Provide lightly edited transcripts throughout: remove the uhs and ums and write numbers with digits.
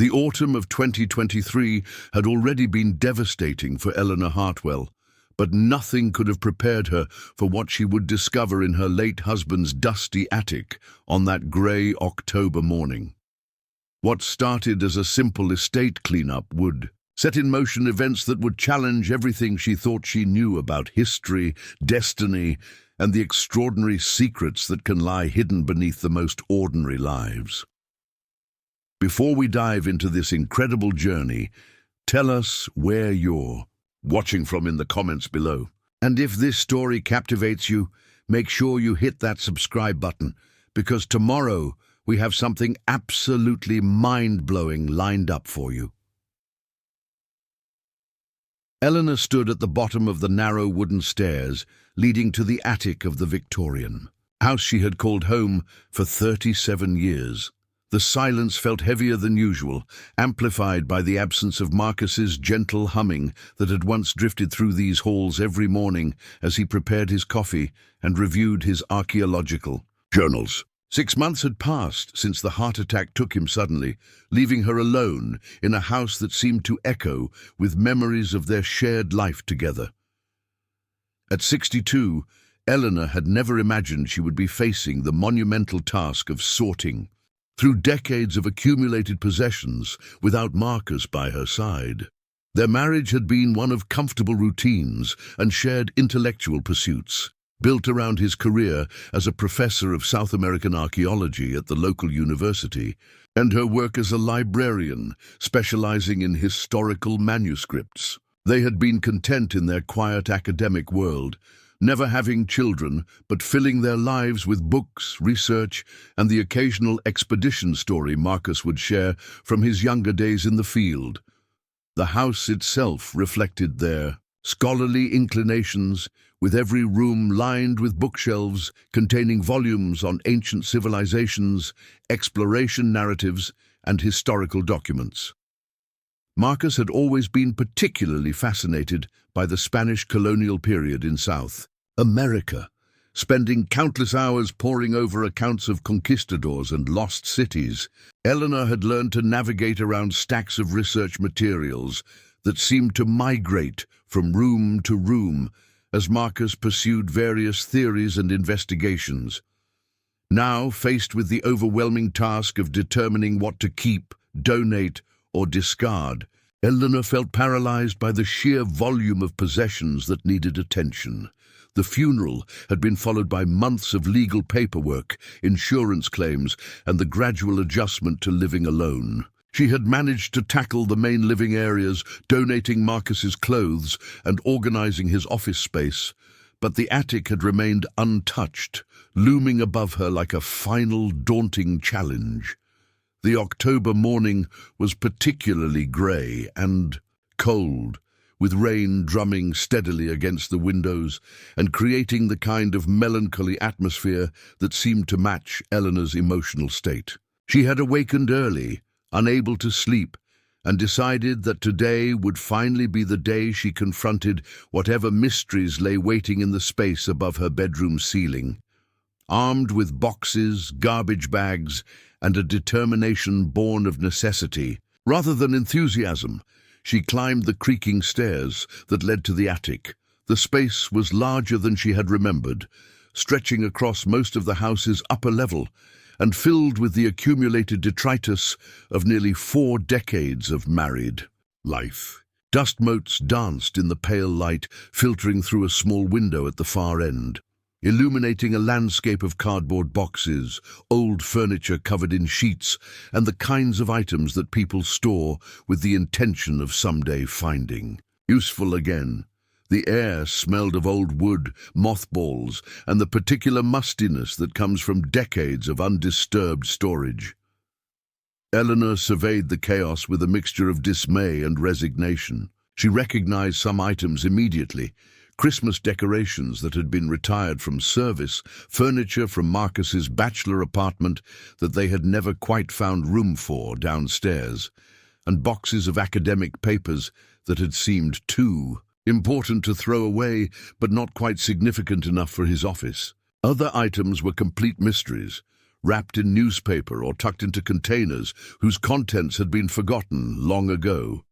The autumn of 2023 had already been devastating for Eleanor Hartwell, but nothing could have prepared her for what she would discover in her late husband's dusty attic on that grey October morning. What started as a simple estate cleanup would set in motion events that would challenge everything she thought she knew about history, destiny, and the extraordinary secrets that can lie hidden beneath the most ordinary lives. Before we dive into this incredible journey, tell us where you're watching from in the comments below. And if this story captivates you, make sure you hit that subscribe button, because tomorrow we have something absolutely mind-blowing lined up for you. Eleanor stood at the bottom of the narrow wooden stairs leading to the attic of the Victorian house she had called home for 37 years. The silence felt heavier than usual, amplified by the absence of Marcus's gentle humming that had once drifted through these halls every morning as he prepared his coffee and reviewed his archaeological journals. 6 months had passed since the heart attack took him suddenly, leaving her alone in a house that seemed to echo with memories of their shared life together. At 62, Eleanor had never imagined she would be facing the monumental task of sorting through decades of accumulated possessions without Marcus by her side. Their marriage had been one of comfortable routines and shared intellectual pursuits, built around his career as a professor of South American archaeology at the local university, and her work as a librarian, specializing in historical manuscripts. They had been content in their quiet academic world, never having children, but filling their lives with books, research, and the occasional expedition story Marcus would share from his younger days in the field. The house itself reflected their scholarly inclinations, with every room lined with bookshelves containing volumes on ancient civilizations, exploration narratives, and historical documents. Marcus had always been particularly fascinated by the Spanish colonial period in South America, spending countless hours poring over accounts of conquistadors and lost cities. Eleanor had learned to navigate around stacks of research materials that seemed to migrate from room to room as Marcus pursued various theories and investigations. Now, faced with the overwhelming task of determining what to keep, donate, or discard, Eleanor felt paralyzed by the sheer volume of possessions that needed attention. The funeral had been followed by months of legal paperwork, insurance claims, and the gradual adjustment to living alone. She had managed to tackle the main living areas, donating Marcus's clothes and organizing his office space, but the attic had remained untouched, looming above her like a final, daunting challenge. The October morning was particularly grey and cold, with rain drumming steadily against the windows and creating the kind of melancholy atmosphere that seemed to match Eleanor's emotional state. She had awakened early, unable to sleep, and decided that today would finally be the day she confronted whatever mysteries lay waiting in the space above her bedroom ceiling. Armed with boxes, garbage bags, and a determination born of necessity, rather than enthusiasm, she climbed the creaking stairs that led to the attic. The space was larger than she had remembered, stretching across most of the house's upper level, and filled with the accumulated detritus of nearly 4 decades of married life. Dust motes danced in the pale light filtering through a small window at the far end, illuminating a landscape of cardboard boxes, old furniture covered in sheets, and the kinds of items that people store with the intention of someday finding useful again. The air smelled of old wood, mothballs, and the particular mustiness that comes from decades of undisturbed storage. Eleanor surveyed the chaos with a mixture of dismay and resignation. She recognized some items immediately: Christmas decorations that had been retired from service, furniture from Marcus's bachelor apartment that they had never quite found room for downstairs, and boxes of academic papers that had seemed too important to throw away, but not quite significant enough for his office. Other items were complete mysteries, wrapped in newspaper or tucked into containers whose contents had been forgotten long ago.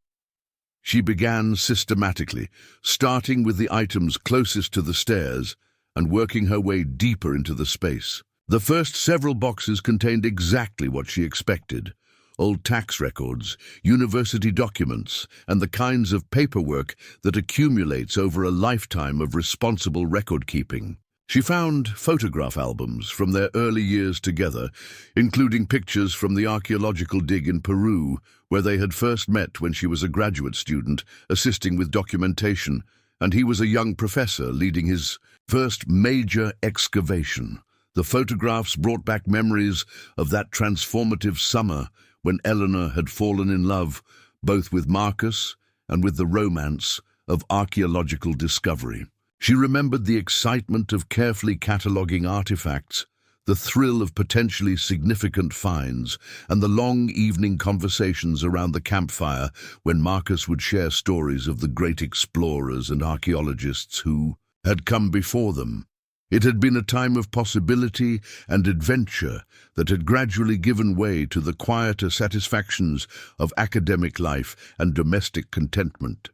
She began systematically, starting with the items closest to the stairs and working her way deeper into the space. The first several boxes contained exactly what she expected: old tax records, university documents, and the kinds of paperwork that accumulates over a lifetime of responsible record-keeping. She found photograph albums from their early years together, including pictures from the archaeological dig in Peru, where they had first met when she was a graduate student, assisting with documentation, and he was a young professor leading his first major excavation. The photographs brought back memories of that transformative summer when Eleanor had fallen in love both with Marcus and with the romance of archaeological discovery. She remembered the excitement of carefully cataloguing artifacts, the thrill of potentially significant finds, and the long evening conversations around the campfire when Marcus would share stories of the great explorers and archaeologists who had come before them. It had been a time of possibility and adventure that had gradually given way to the quieter satisfactions of academic life and domestic contentment.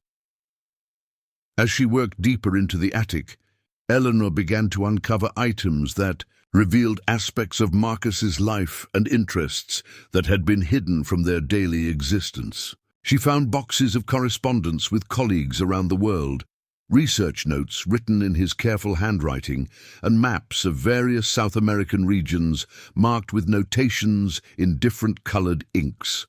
As she worked deeper into the attic, Eleanor began to uncover items that revealed aspects of Marcus's life and interests that had been hidden from their daily existence. She found boxes of correspondence with colleagues around the world, research notes written in his careful handwriting, and maps of various South American regions marked with notations in different colored inks.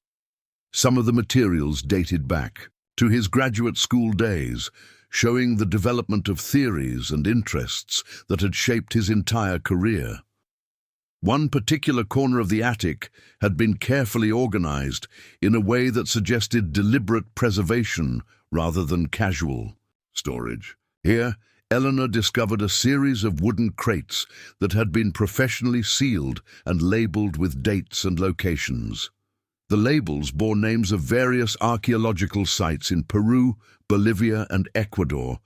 Some of the materials dated back to his graduate school days, showing the development of theories and interests that had shaped his entire career. One particular corner of the attic had been carefully organized in a way that suggested deliberate preservation rather than casual storage. Here, Eleanor discovered a series of wooden crates that had been professionally sealed and labeled with dates and locations. The labels bore names of various archaeological sites in Peru, Bolivia, and Ecuador,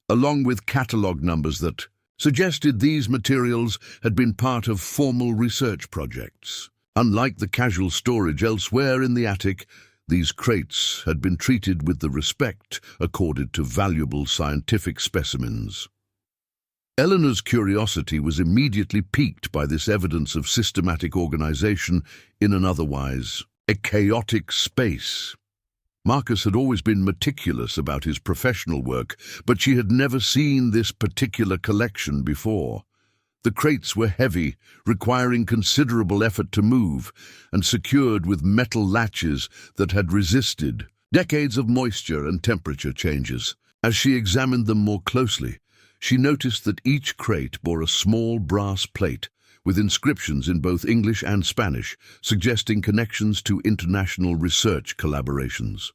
along with catalog numbers that suggested these materials had been part of formal research projects. Unlike the casual storage elsewhere in the attic, these crates had been treated with the respect accorded to valuable scientific specimens. Eleanor's curiosity was immediately piqued by this evidence of systematic organization in an otherwise a chaotic space. Marcus had always been meticulous about his professional work, but she had never seen this particular collection before. The crates were heavy, requiring considerable effort to move, and secured with metal latches that had resisted decades of moisture and temperature changes. As she examined them more closely, she noticed that each crate bore a small brass plate with inscriptions in both English and Spanish, suggesting connections to international research collaborations.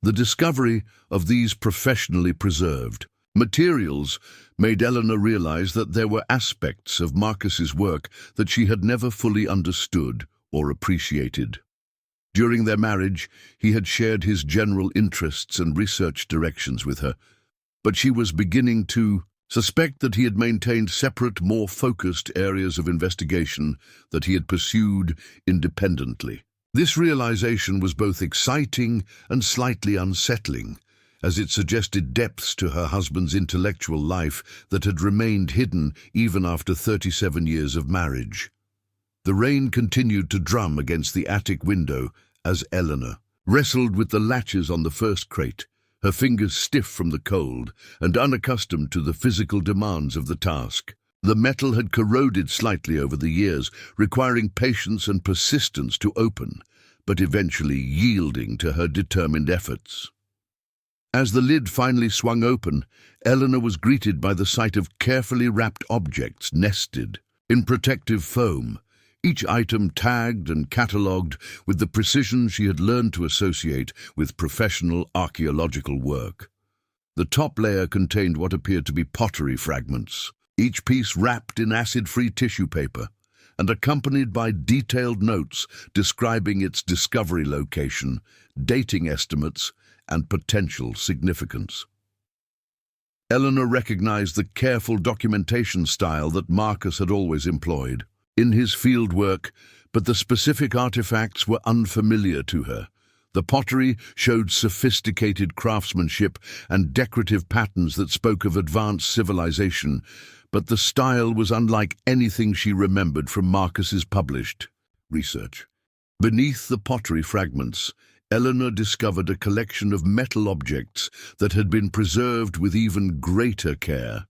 The discovery of these professionally preserved materials made Eleanor realize that there were aspects of Marcus's work that she had never fully understood or appreciated. During their marriage, he had shared his general interests and research directions with her, but she was beginning to suspect that he had maintained separate, more focused areas of investigation that he had pursued independently. This realization was both exciting and slightly unsettling, as it suggested depths to her husband's intellectual life that had remained hidden even after 37 years of marriage. The rain continued to drum against the attic window as Eleanor wrestled with the latches on the first crate, her fingers stiff from the cold and unaccustomed to the physical demands of the task. The metal had corroded slightly over the years, requiring patience and persistence to open, but eventually yielding to her determined efforts. As the lid finally swung open, Eleanor was greeted by the sight of carefully wrapped objects nested in protective foam, each item tagged and catalogued with the precision she had learned to associate with professional archaeological work. The top layer contained what appeared to be pottery fragments, each piece wrapped in acid-free tissue paper and accompanied by detailed notes describing its discovery location, dating estimates, and potential significance. Eleanor recognized the careful documentation style that Marcus had always employed. in his fieldwork, but the specific artifacts were unfamiliar to her. The pottery showed sophisticated craftsmanship and decorative patterns that spoke of advanced civilization, but the style was unlike anything she remembered from Marcus's published research. Beneath the pottery fragments, Eleanor discovered a collection of metal objects that had been preserved with even greater care.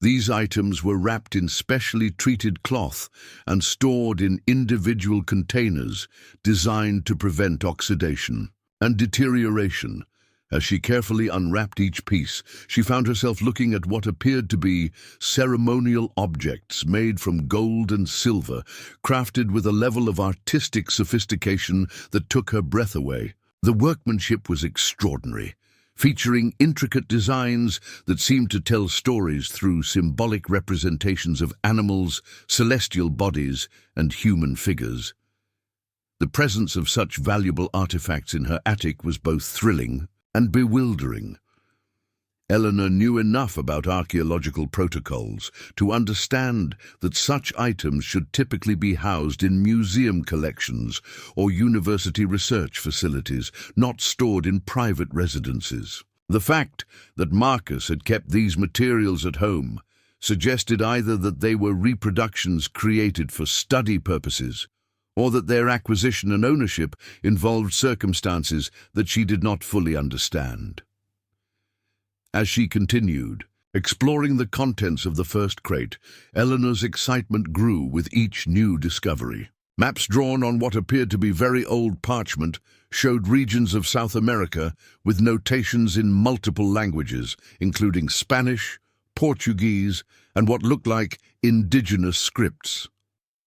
These items were wrapped in specially treated cloth and stored in individual containers designed to prevent oxidation and deterioration. As she carefully unwrapped each piece, she found herself looking at what appeared to be ceremonial objects made from gold and silver, crafted with a level of artistic sophistication that took her breath away. The workmanship was extraordinary, featuring intricate designs that seemed to tell stories through symbolic representations of animals, celestial bodies, and human figures. The presence of such valuable artifacts in her attic was both thrilling and bewildering. Eleanor knew enough about archaeological protocols to understand that such items should typically be housed in museum collections or university research facilities, not stored in private residences. The fact that Marcus had kept these materials at home suggested either that they were reproductions created for study purposes, or that their acquisition and ownership involved circumstances that she did not fully understand. As she continued, exploring the contents of the first crate, Eleanor's excitement grew with each new discovery. Maps drawn on what appeared to be very old parchment showed regions of South America with notations in multiple languages, including Spanish, Portuguese, and what looked like indigenous scripts.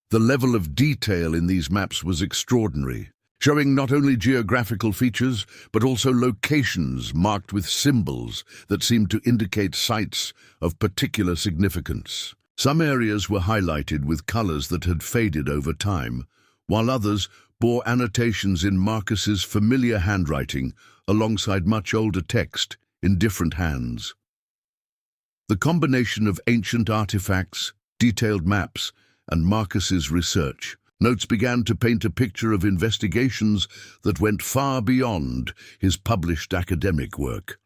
The level of detail in these maps was extraordinary, showing not only geographical features, but also locations marked with symbols that seemed to indicate sites of particular significance. Some areas were highlighted with colors that had faded over time, while others bore annotations in Marcus's familiar handwriting alongside much older text in different hands. The combination of ancient artifacts, detailed maps, and Marcus's research notes began to paint a picture of investigations that went far beyond his published academic work.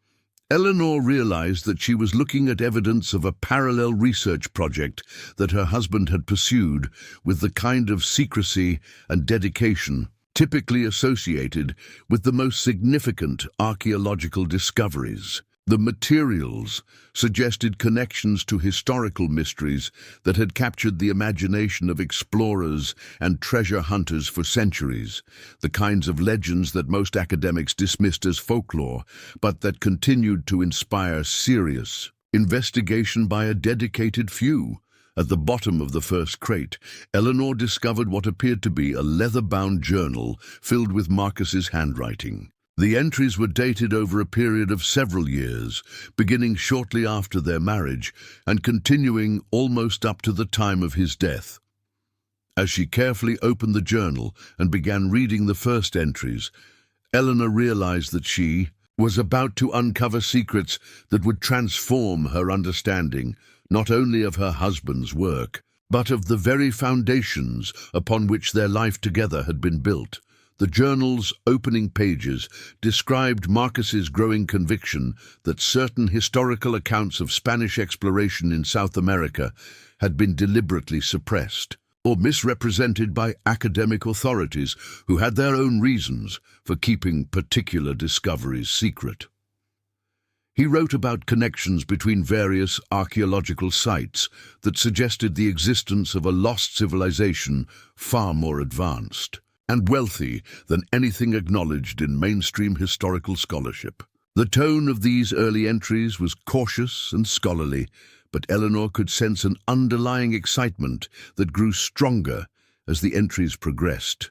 Eleanor realized that she was looking at evidence of a parallel research project that her husband had pursued with the kind of secrecy and dedication typically associated with the most significant archaeological discoveries. The materials suggested connections to historical mysteries that had captured the imagination of explorers and treasure hunters for centuries, the kinds of legends that most academics dismissed as folklore, but that continued to inspire serious investigation by a dedicated few. At the bottom of the first crate, Eleanor discovered what appeared to be a leather-bound journal filled with Marcus's handwriting. The entries were dated over a period of several years, beginning shortly after their marriage and continuing almost up to the time of his death. As she carefully opened the journal and began reading the first entries, Eleanor realized that she was about to uncover secrets that would transform her understanding not only of her husband's work, but of the very foundations upon which their life together had been built. The journal's opening pages described Marcus's growing conviction that certain historical accounts of Spanish exploration in South America had been deliberately suppressed or misrepresented by academic authorities who had their own reasons for keeping particular discoveries secret. He wrote about connections between various archaeological sites that suggested the existence of a lost civilization far more advanced and wealthy than anything acknowledged in mainstream historical scholarship. The tone of these early entries was cautious and scholarly, but Eleanor could sense an underlying excitement that grew stronger as the entries progressed.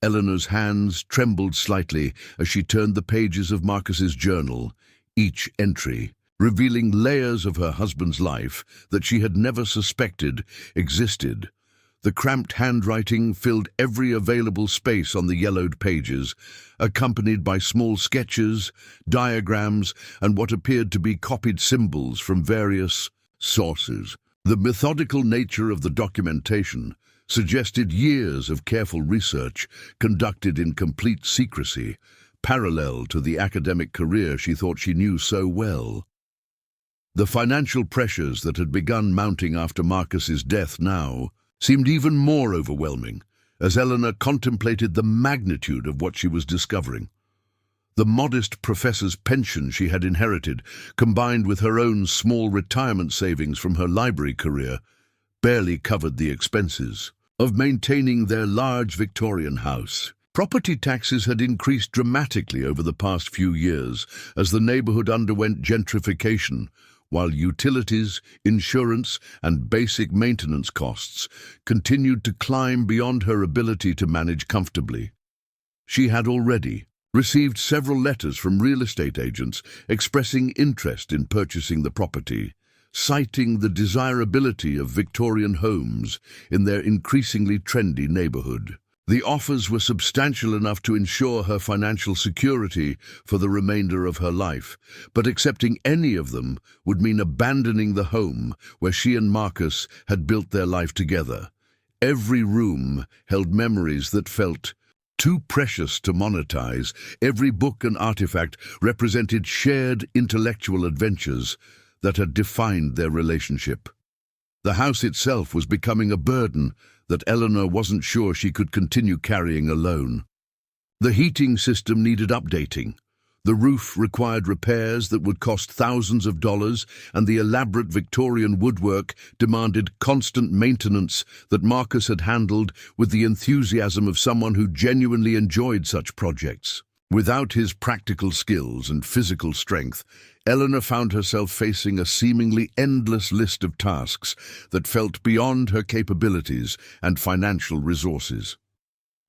Eleanor's hands trembled slightly as she turned the pages of Marcus's journal, each entry revealing layers of her husband's life that she had never suspected existed. The cramped handwriting filled every available space on the yellowed pages, accompanied by small sketches, diagrams, and what appeared to be copied symbols from various sources. The methodical nature of the documentation suggested years of careful research conducted in complete secrecy, parallel to the academic career she thought she knew so well. The financial pressures that had begun mounting after Marcus's death now seemed even more overwhelming as Eleanor contemplated the magnitude of what she was discovering. The modest professor's pension she had inherited, combined with her own small retirement savings from her library career, barely covered the expenses of maintaining their large Victorian house. Property taxes had increased dramatically over the past few years as the neighborhood underwent gentrification, while utilities, insurance, and basic maintenance costs continued to climb beyond her ability to manage comfortably. She had already received several letters from real estate agents expressing interest in purchasing the property, citing the desirability of Victorian homes in their increasingly trendy neighborhood. The offers were substantial enough to ensure her financial security for the remainder of her life, but accepting any of them would mean abandoning the home where she and Marcus had built their life together. Every room held memories that felt too precious to monetize. Every book and artifact represented shared intellectual adventures that had defined their relationship. The house itself was becoming a burden that Eleanor wasn't sure she could continue carrying alone. The heating system needed updating. The roof required repairs that would cost thousands of dollars, and the elaborate Victorian woodwork demanded constant maintenance that Marcus had handled with the enthusiasm of someone who genuinely enjoyed such projects. Without his practical skills and physical strength, Eleanor found herself facing a seemingly endless list of tasks that felt beyond her capabilities and financial resources.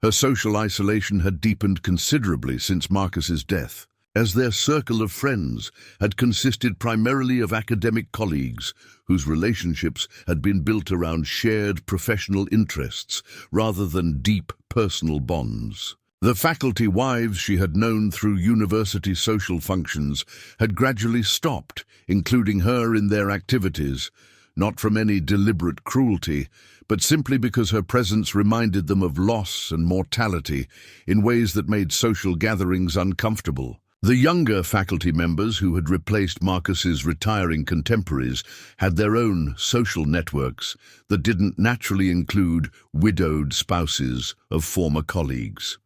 Her social isolation had deepened considerably since Marcus's death, as their circle of friends had consisted primarily of academic colleagues whose relationships had been built around shared professional interests rather than deep personal bonds. The faculty wives she had known through university social functions had gradually stopped including her in their activities, not from any deliberate cruelty, but simply because her presence reminded them of loss and mortality in ways that made social gatherings uncomfortable. The younger faculty members who had replaced Marcus's retiring contemporaries had their own social networks that didn't naturally include widowed spouses of former colleagues.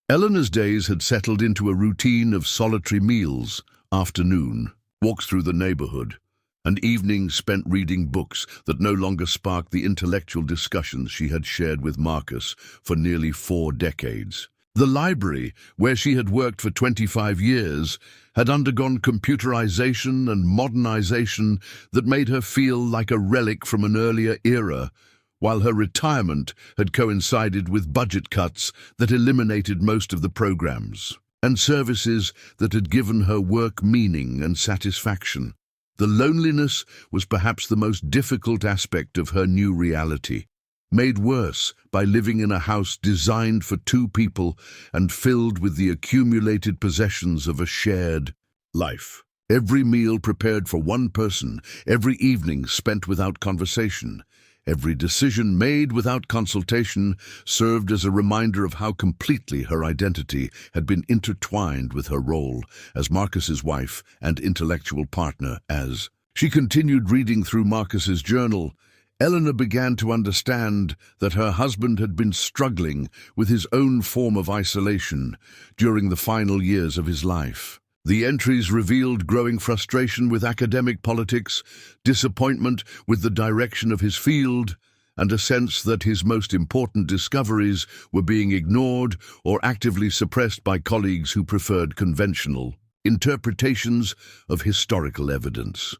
Eleanor's days had settled into a routine of solitary meals, afternoon, walks through the neighborhood, and evenings spent reading books that no longer sparked the intellectual discussions she had shared with Marcus for nearly 4 decades. The library, where she had worked for 25 years, had undergone computerization and modernization that made her feel like a relic from an earlier era, while her retirement had coincided with budget cuts that eliminated most of the programs and services that had given her work meaning and satisfaction. The loneliness was perhaps the most difficult aspect of her new reality, made worse by living in a house designed for 2 people and filled with the accumulated possessions of a shared life. Every meal prepared for one person, every evening spent without conversation, every decision made without consultation served as a reminder of how completely her identity had been intertwined with her role as Marcus's wife and intellectual partner. As she continued reading through Marcus's journal, Eleanor began to understand that her husband had been struggling with his own form of isolation during the final years of his life. The entries revealed growing frustration with academic politics, disappointment with the direction of his field, and a sense that his most important discoveries were being ignored or actively suppressed by colleagues who preferred conventional interpretations of historical evidence.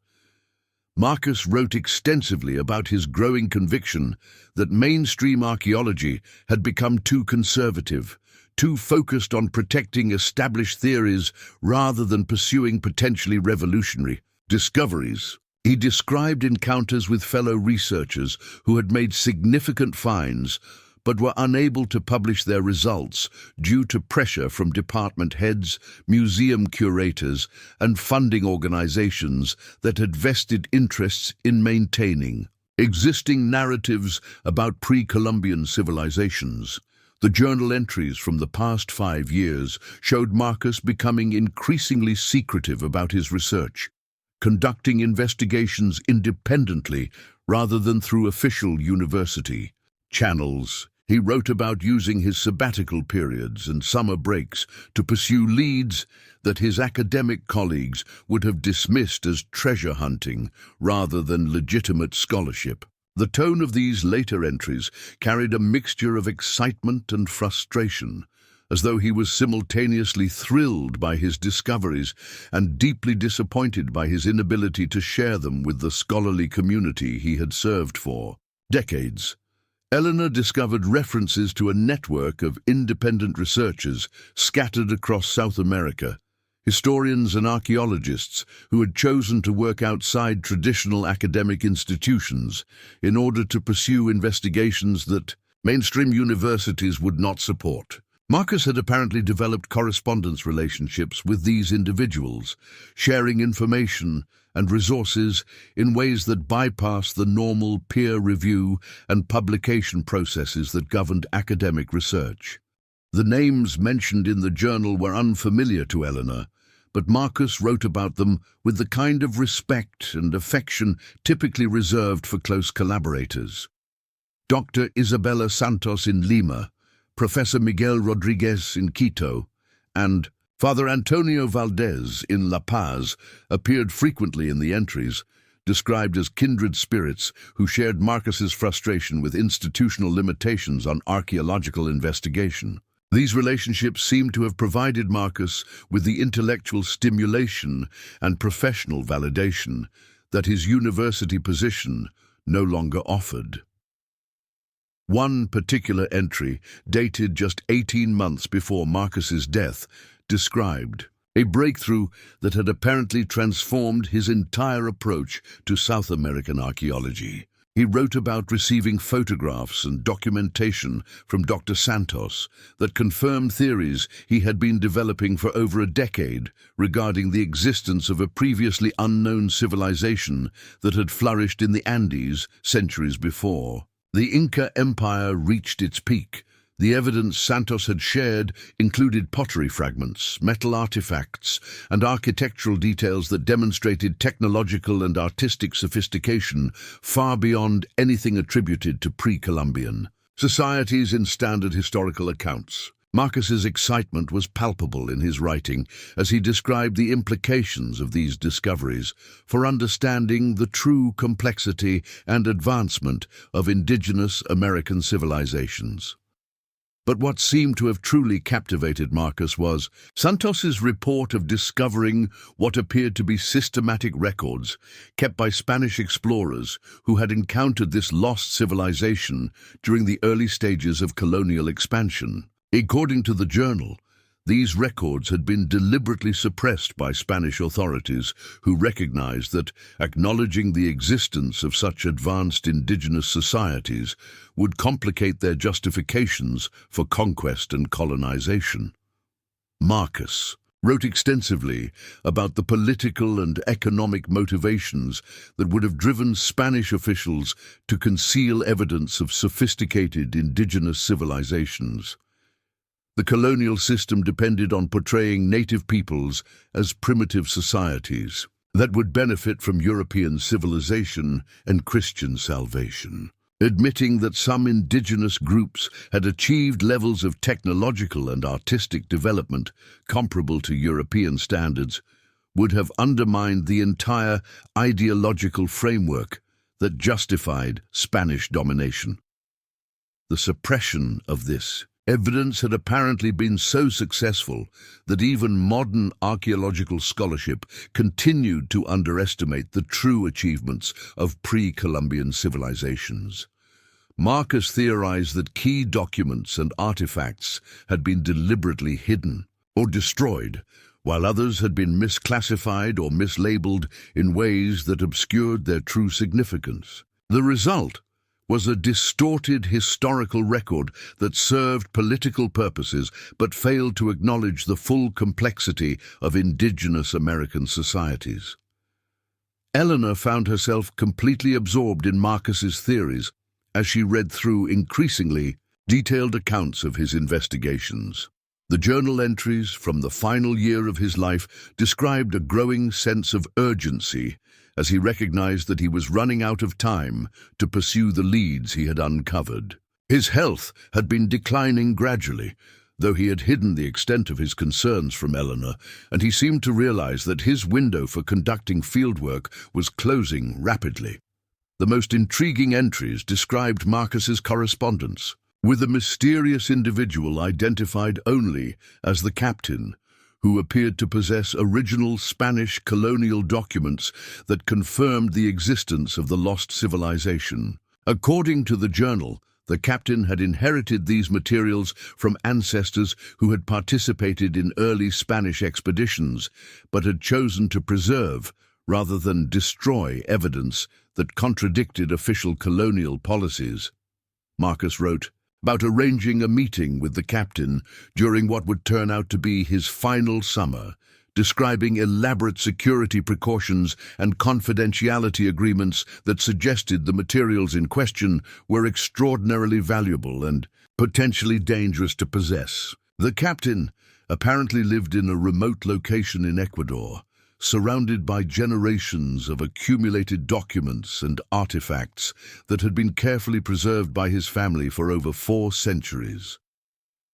Marcus wrote extensively about his growing conviction that mainstream archaeology had become too conservative, too focused on protecting established theories rather than pursuing potentially revolutionary discoveries. He described encounters with fellow researchers who had made significant finds, but were unable to publish their results due to pressure from department heads, museum curators, and funding organizations that had vested interests in maintaining existing narratives about pre-Columbian civilizations. The journal entries from the past 5 years showed Marcus becoming increasingly secretive about his research, conducting investigations independently rather than through official university channels. He wrote about using his sabbatical periods and summer breaks to pursue leads that his academic colleagues would have dismissed as treasure hunting rather than legitimate scholarship. The tone of these later entries carried a mixture of excitement and frustration, as though he was simultaneously thrilled by his discoveries and deeply disappointed by his inability to share them with the scholarly community he had served for decades. Eleanor discovered references to a network of independent researchers scattered across South America, historians and archaeologists who had chosen to work outside traditional academic institutions in order to pursue investigations that mainstream universities would not support. Marcus had apparently developed correspondence relationships with these individuals, sharing information and resources in ways that bypassed the normal peer review and publication processes that governed academic research. The names mentioned in the journal were unfamiliar to Eleanor, but Marcus wrote about them with the kind of respect and affection typically reserved for close collaborators. Dr. Isabella Santos in Lima, Professor Miguel Rodriguez in Quito, and Father Antonio Valdez in La Paz appeared frequently in the entries, described as kindred spirits who shared Marcus's frustration with institutional limitations on archaeological investigation. These relationships seem to have provided Marcus with the intellectual stimulation and professional validation that his university position no longer offered. One particular entry, dated just 18 months before Marcus's death, described a breakthrough that had apparently transformed his entire approach to South American archaeology. He wrote about receiving photographs and documentation from Dr. Santos that confirmed theories he had been developing for over a decade regarding the existence of a previously unknown civilization that had flourished in the Andes centuries before. The Inca Empire reached its peak. The evidence Santos had shared included pottery fragments, metal artifacts, and architectural details that demonstrated technological and artistic sophistication far beyond anything attributed to pre-Columbian societies in standard historical accounts. Marcus's excitement was palpable in his writing as he described the implications of these discoveries for understanding the true complexity and advancement of indigenous American civilizations. But what seemed to have truly captivated Marcus was Santos's report of discovering what appeared to be systematic records kept by Spanish explorers who had encountered this lost civilization during the early stages of colonial expansion. According to the journal, these records had been deliberately suppressed by Spanish authorities who recognized that acknowledging the existence of such advanced indigenous societies would complicate their justifications for conquest and colonization. Marcus wrote extensively about the political and economic motivations that would have driven Spanish officials to conceal evidence of sophisticated indigenous civilizations. The colonial system depended on portraying native peoples as primitive societies that would benefit from European civilization and Christian salvation. Admitting that some indigenous groups had achieved levels of technological and artistic development comparable to European standards would have undermined the entire ideological framework that justified Spanish domination. The suppression of this evidence had apparently been so successful that even modern archaeological scholarship continued to underestimate the true achievements of pre-Columbian civilizations. Marcus theorized that key documents and artifacts had been deliberately hidden or destroyed, while others had been misclassified or mislabeled in ways that obscured their true significance. The result was a distorted historical record that served political purposes but failed to acknowledge the full complexity of indigenous American societies. Eleanor found herself completely absorbed in Marcus's theories as she read through increasingly detailed accounts of his investigations. The journal entries from the final year of his life described a growing sense of urgency as he recognized that he was running out of time to pursue the leads he had uncovered. His health had been declining gradually, though he had hidden the extent of his concerns from Eleanor, and he seemed to realize that his window for conducting fieldwork was closing rapidly. The most intriguing entries described Marcus's correspondence with a mysterious individual identified only as the captain, who appeared to possess original Spanish colonial documents that confirmed the existence of the lost civilization. According to the journal, the captain had inherited these materials from ancestors who had participated in early Spanish expeditions, but had chosen to preserve rather than destroy evidence that contradicted official colonial policies. Marcus wrote about arranging a meeting with the captain during what would turn out to be his final summer, describing elaborate security precautions and confidentiality agreements that suggested the materials in question were extraordinarily valuable and potentially dangerous to possess. The captain apparently lived in a remote location in Ecuador, surrounded by generations of accumulated documents and artifacts that had been carefully preserved by his family for over 4 centuries.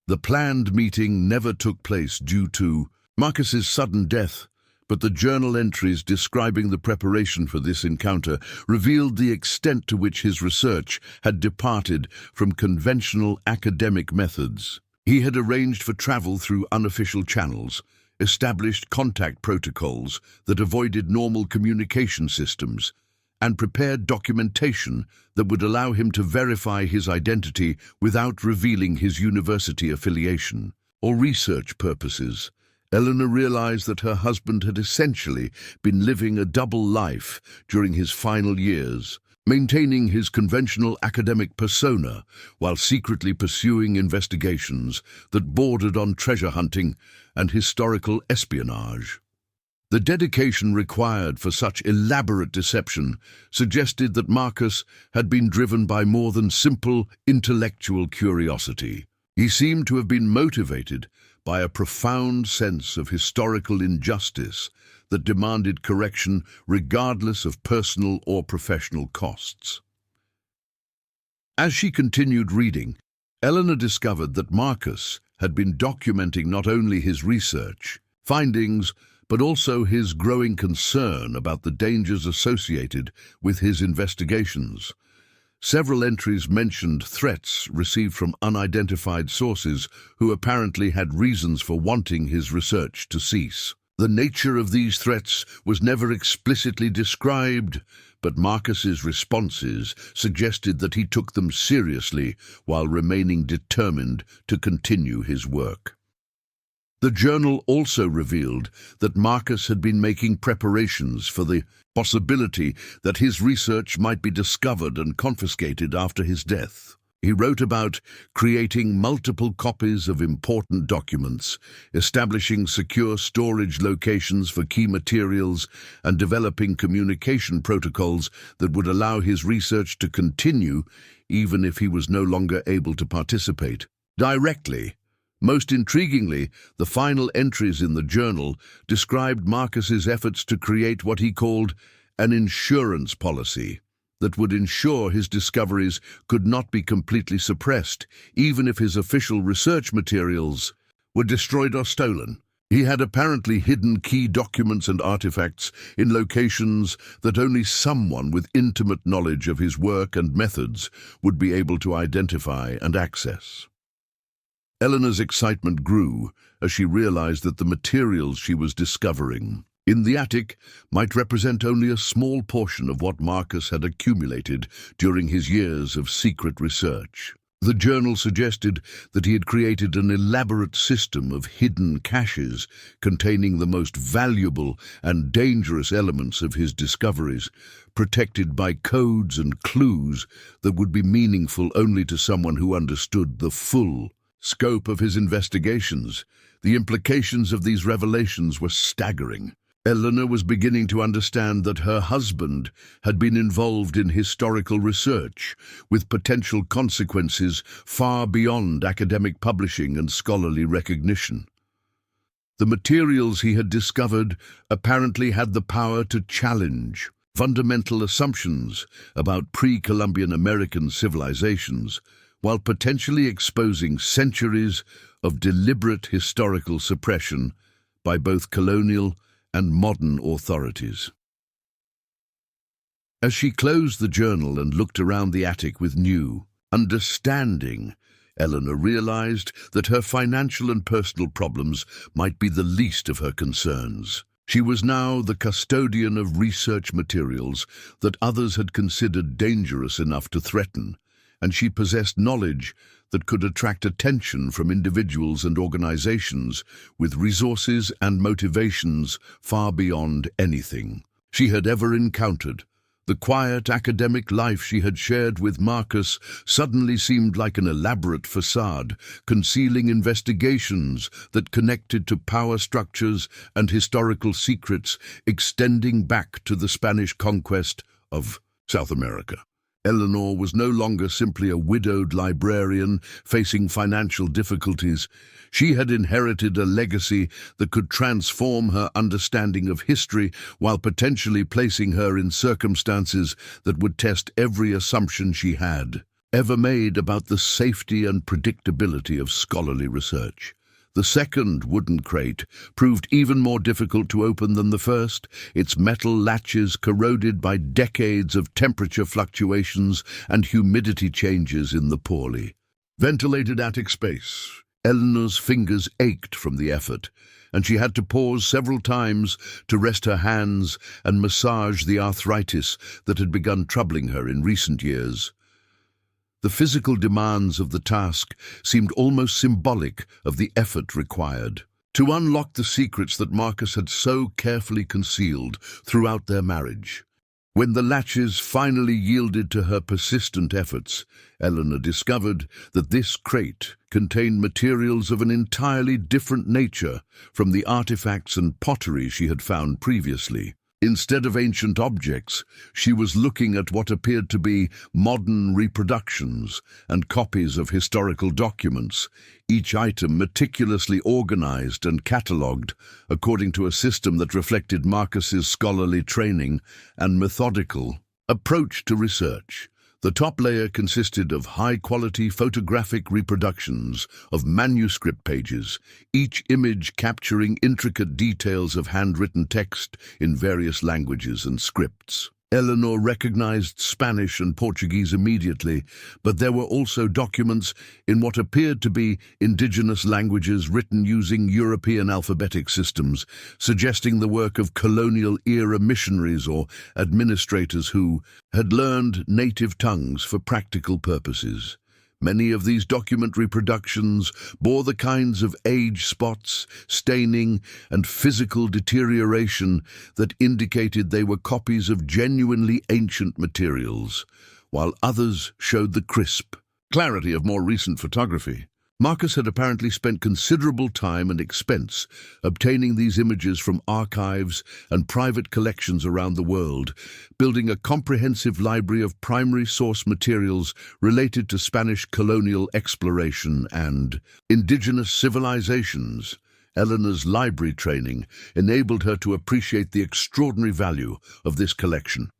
The planned meeting never took place due to Marcus's sudden death, but the journal entries describing the preparation for this encounter revealed the extent to which his research had departed from conventional academic methods. He had arranged for travel through unofficial channels, established contact protocols that avoided normal communication systems, and prepared documentation that would allow him to verify his identity without revealing his university affiliation or research purposes. Eleanor realized that her husband had essentially been living a double life during his final years, maintaining his conventional academic persona while secretly pursuing investigations that bordered on treasure hunting and historical espionage. The dedication required for such elaborate deception suggested that Marcus had been driven by more than simple intellectual curiosity. He seemed to have been motivated by a profound sense of historical injustice that demanded correction regardless of personal or professional costs. As she continued reading, Eleanor discovered that Marcus had been documenting not only his research findings, but also his growing concern about the dangers associated with his investigations. Several entries mentioned threats received from unidentified sources who apparently had reasons for wanting his research to cease. The nature of these threats was never explicitly described, but Marcus's responses suggested that he took them seriously while remaining determined to continue his work. The journal also revealed that Marcus had been making preparations for the possibility that his research might be discovered and confiscated after his death. He wrote about creating multiple copies of important documents, establishing secure storage locations for key materials, and developing communication protocols that would allow his research to continue even if he was no longer able to participate directly. Most intriguingly, the final entries in the journal described Marcus's efforts to create what he called an insurance policy that would ensure his discoveries could not be completely suppressed, even if his official research materials were destroyed or stolen. He had apparently hidden key documents and artifacts in locations that only someone with intimate knowledge of his work and methods would be able to identify and access. Eleanor's excitement grew as she realized that the materials she was discovering in the attic might represent only a small portion of what Marcus had accumulated during his years of secret research. The journal suggested that he had created an elaborate system of hidden caches containing the most valuable and dangerous elements of his discoveries, protected by codes and clues that would be meaningful only to someone who understood the full scope of his investigations. The implications of these revelations were staggering. Eleanor was beginning to understand that her husband had been involved in historical research, with potential consequences far beyond academic publishing and scholarly recognition. The materials he had discovered apparently had the power to challenge fundamental assumptions about pre-Columbian American civilizations, while potentially exposing centuries of deliberate historical suppression by both colonial and modern authorities. As she closed the journal and looked around the attic with new understanding, Eleanor realized that her financial and personal problems might be the least of her concerns. She was now the custodian of research materials that others had considered dangerous enough to threaten, and she possessed knowledge that could attract attention from individuals and organizations with resources and motivations far beyond anything she had ever encountered. The quiet academic life she had shared with Marcus suddenly seemed like an elaborate facade, concealing investigations that connected to power structures and historical secrets extending back to the Spanish conquest of South America. Eleanor was no longer simply a widowed librarian facing financial difficulties. She had inherited a legacy that could transform her understanding of history while potentially placing her in circumstances that would test every assumption she had ever made about the safety and predictability of scholarly research. The second wooden crate proved even more difficult to open than the first, its metal latches corroded by decades of temperature fluctuations and humidity changes in the poorly ventilated attic space. Eleanor's fingers ached from the effort, and she had to pause several times to rest her hands and massage the arthritis that had begun troubling her in recent years. The physical demands of the task seemed almost symbolic of the effort required to unlock the secrets that Marcus had so carefully concealed throughout their marriage. When the latches finally yielded to her persistent efforts, Eleanor discovered that this crate contained materials of an entirely different nature from the artifacts and pottery she had found previously. Instead of ancient objects, she was looking at what appeared to be modern reproductions and copies of historical documents, each item meticulously organized and catalogued according to a system that reflected Marcus's scholarly training and methodical approach to research. The top layer consisted of high-quality photographic reproductions of manuscript pages, each image capturing intricate details of handwritten text in various languages and scripts. Eleanor recognized Spanish and Portuguese immediately, but there were also documents in what appeared to be indigenous languages written using European alphabetic systems, suggesting the work of colonial-era missionaries or administrators who had learned native tongues for practical purposes. Many of these document reproductions bore the kinds of age spots, staining, and physical deterioration that indicated they were copies of genuinely ancient materials, while others showed the crisp clarity of more recent photography. Marcus had apparently spent considerable time and expense obtaining these images from archives and private collections around the world, building a comprehensive library of primary source materials related to Spanish colonial exploration and indigenous civilizations. Eleanor's library training enabled her to appreciate the extraordinary value of this collection.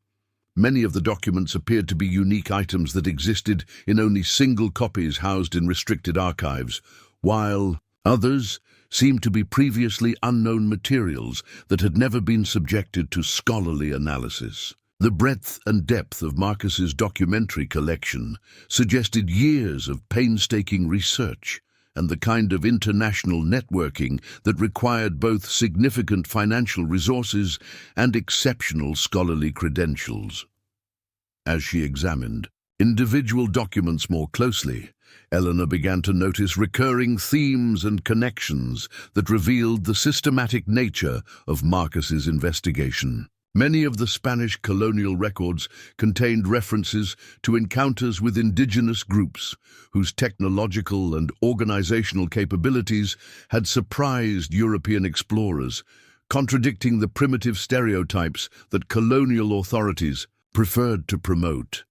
Many of the documents appeared to be unique items that existed in only single copies housed in restricted archives, while others seemed to be previously unknown materials that had never been subjected to scholarly analysis. The breadth and depth of Marcus's documentary collection suggested years of painstaking research and the kind of international networking that required both significant financial resources and exceptional scholarly credentials. As she examined individual documents more closely, Eleanor began to notice recurring themes and connections that revealed the systematic nature of Marcus's investigation. Many of the Spanish colonial records contained references to encounters with indigenous groups whose technological and organizational capabilities had surprised European explorers, contradicting the primitive stereotypes that colonial authorities preferred to promote.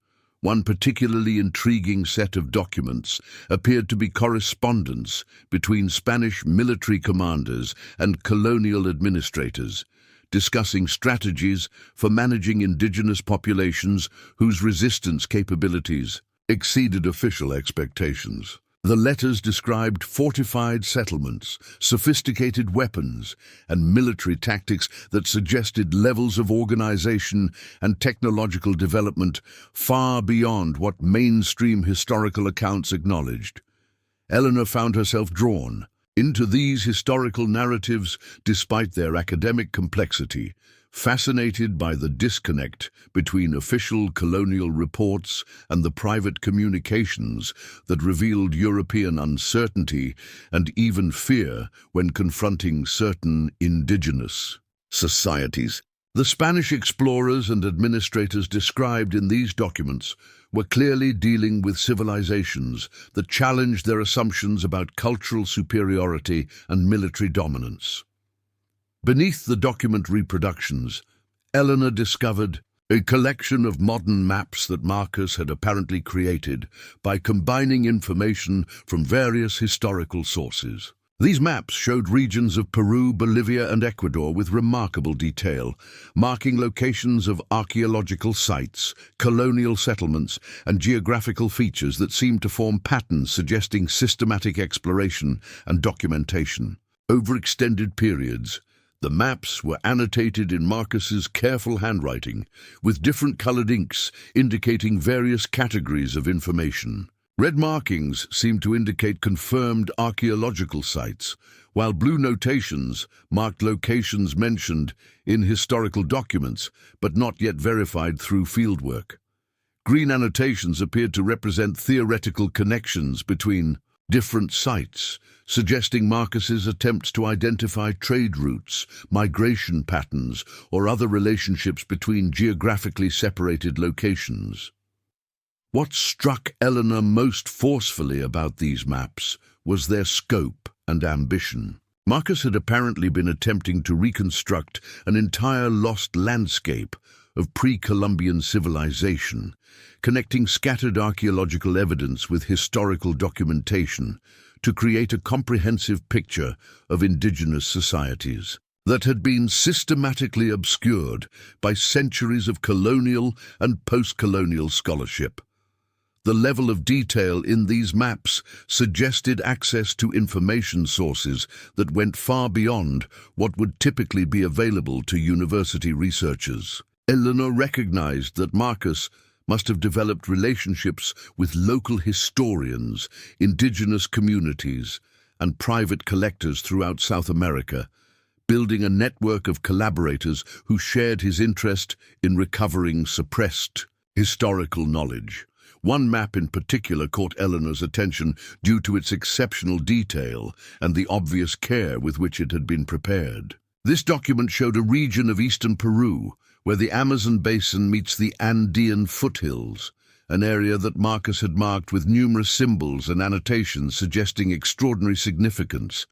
One particularly intriguing set of documents appeared to be correspondence between Spanish military commanders and colonial administrators, discussing strategies for managing indigenous populations whose resistance capabilities exceeded official expectations. The letters described fortified settlements, sophisticated weapons, and military tactics that suggested levels of organization and technological development far beyond what mainstream historical accounts acknowledged. Eleanor found herself drawn into these historical narratives despite their academic complexity, fascinated by the disconnect between official colonial reports and the private communications that revealed European uncertainty and even fear when confronting certain indigenous societies. The Spanish explorers and administrators described in these documents were clearly dealing with civilizations that challenged their assumptions about cultural superiority and military dominance. Beneath the document reproductions, Eleanor discovered a collection of modern maps that Marcus had apparently created by combining information from various historical sources. These maps showed regions of Peru, Bolivia, and Ecuador with remarkable detail, marking locations of archaeological sites, colonial settlements, and geographical features that seemed to form patterns suggesting systematic exploration and documentation. Over extended periods, the maps were annotated in Marcus's careful handwriting, with different colored inks indicating various categories of information. Red markings seemed to indicate confirmed archaeological sites, while blue notations marked locations mentioned in historical documents but not yet verified through fieldwork. Green annotations appeared to represent theoretical connections between different sites, suggesting Marcus's attempts to identify trade routes, migration patterns, or other relationships between geographically separated locations. What struck Eleanor most forcefully about these maps was their scope and ambition. Marcus had apparently been attempting to reconstruct an entire lost landscape of pre-Columbian civilization, connecting scattered archaeological evidence with historical documentation to create a comprehensive picture of indigenous societies that had been systematically obscured by centuries of colonial and post-colonial scholarship. The level of detail in these maps suggested access to information sources that went far beyond what would typically be available to university researchers. Eleanor recognized that Marcus must have developed relationships with local historians, indigenous communities, and private collectors throughout South America, building a network of collaborators who shared his interest in recovering suppressed historical knowledge. One map in particular caught Eleanor's attention due to its exceptional detail and the obvious care with which it had been prepared. This document showed a region of eastern Peru where the Amazon basin meets the Andean foothills, an area that Marcus had marked with numerous symbols and annotations suggesting extraordinary significance.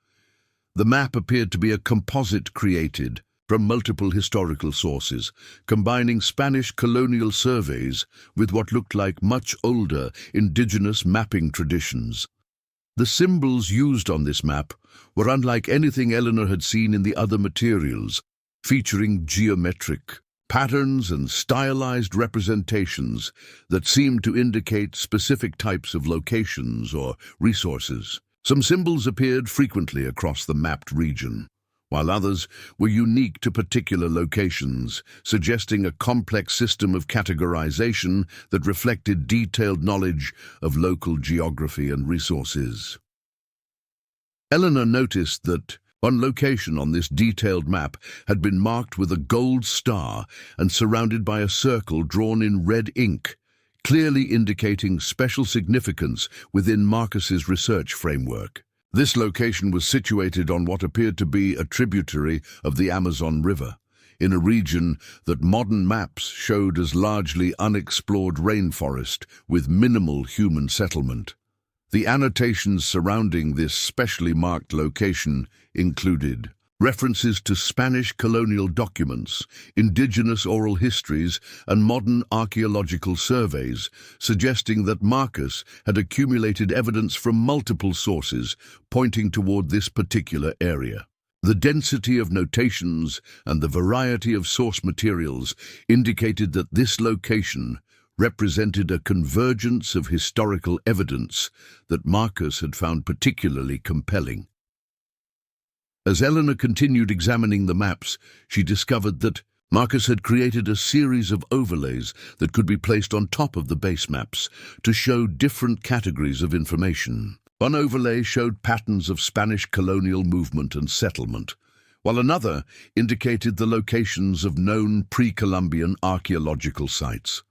The map appeared to be a composite created from multiple historical sources, combining Spanish colonial surveys with what looked like much older indigenous mapping traditions. The symbols used on this map were unlike anything Eleanor had seen in the other materials, featuring geometric patterns and stylized representations that seemed to indicate specific types of locations or resources. Some symbols appeared frequently across the mapped region, while others were unique to particular locations, suggesting a complex system of categorization that reflected detailed knowledge of local geography and resources. Eleanor noticed that one location on this detailed map had been marked with a gold star and surrounded by a circle drawn in red ink, clearly indicating special significance within Marcus's research framework. This location was situated on what appeared to be a tributary of the Amazon River, in a region that modern maps showed as largely unexplored rainforest with minimal human settlement. The annotations surrounding this specially marked location included references to Spanish colonial documents, indigenous oral histories, and modern archaeological surveys, suggesting that Marcus had accumulated evidence from multiple sources pointing toward this particular area. The density of notations and the variety of source materials indicated that this location represented a convergence of historical evidence that Marcus had found particularly compelling. As Eleanor continued examining the maps, she discovered that Marcus had created a series of overlays that could be placed on top of the base maps to show different categories of information. One overlay showed patterns of Spanish colonial movement and settlement, while another indicated the locations of known pre-Columbian archaeological sites.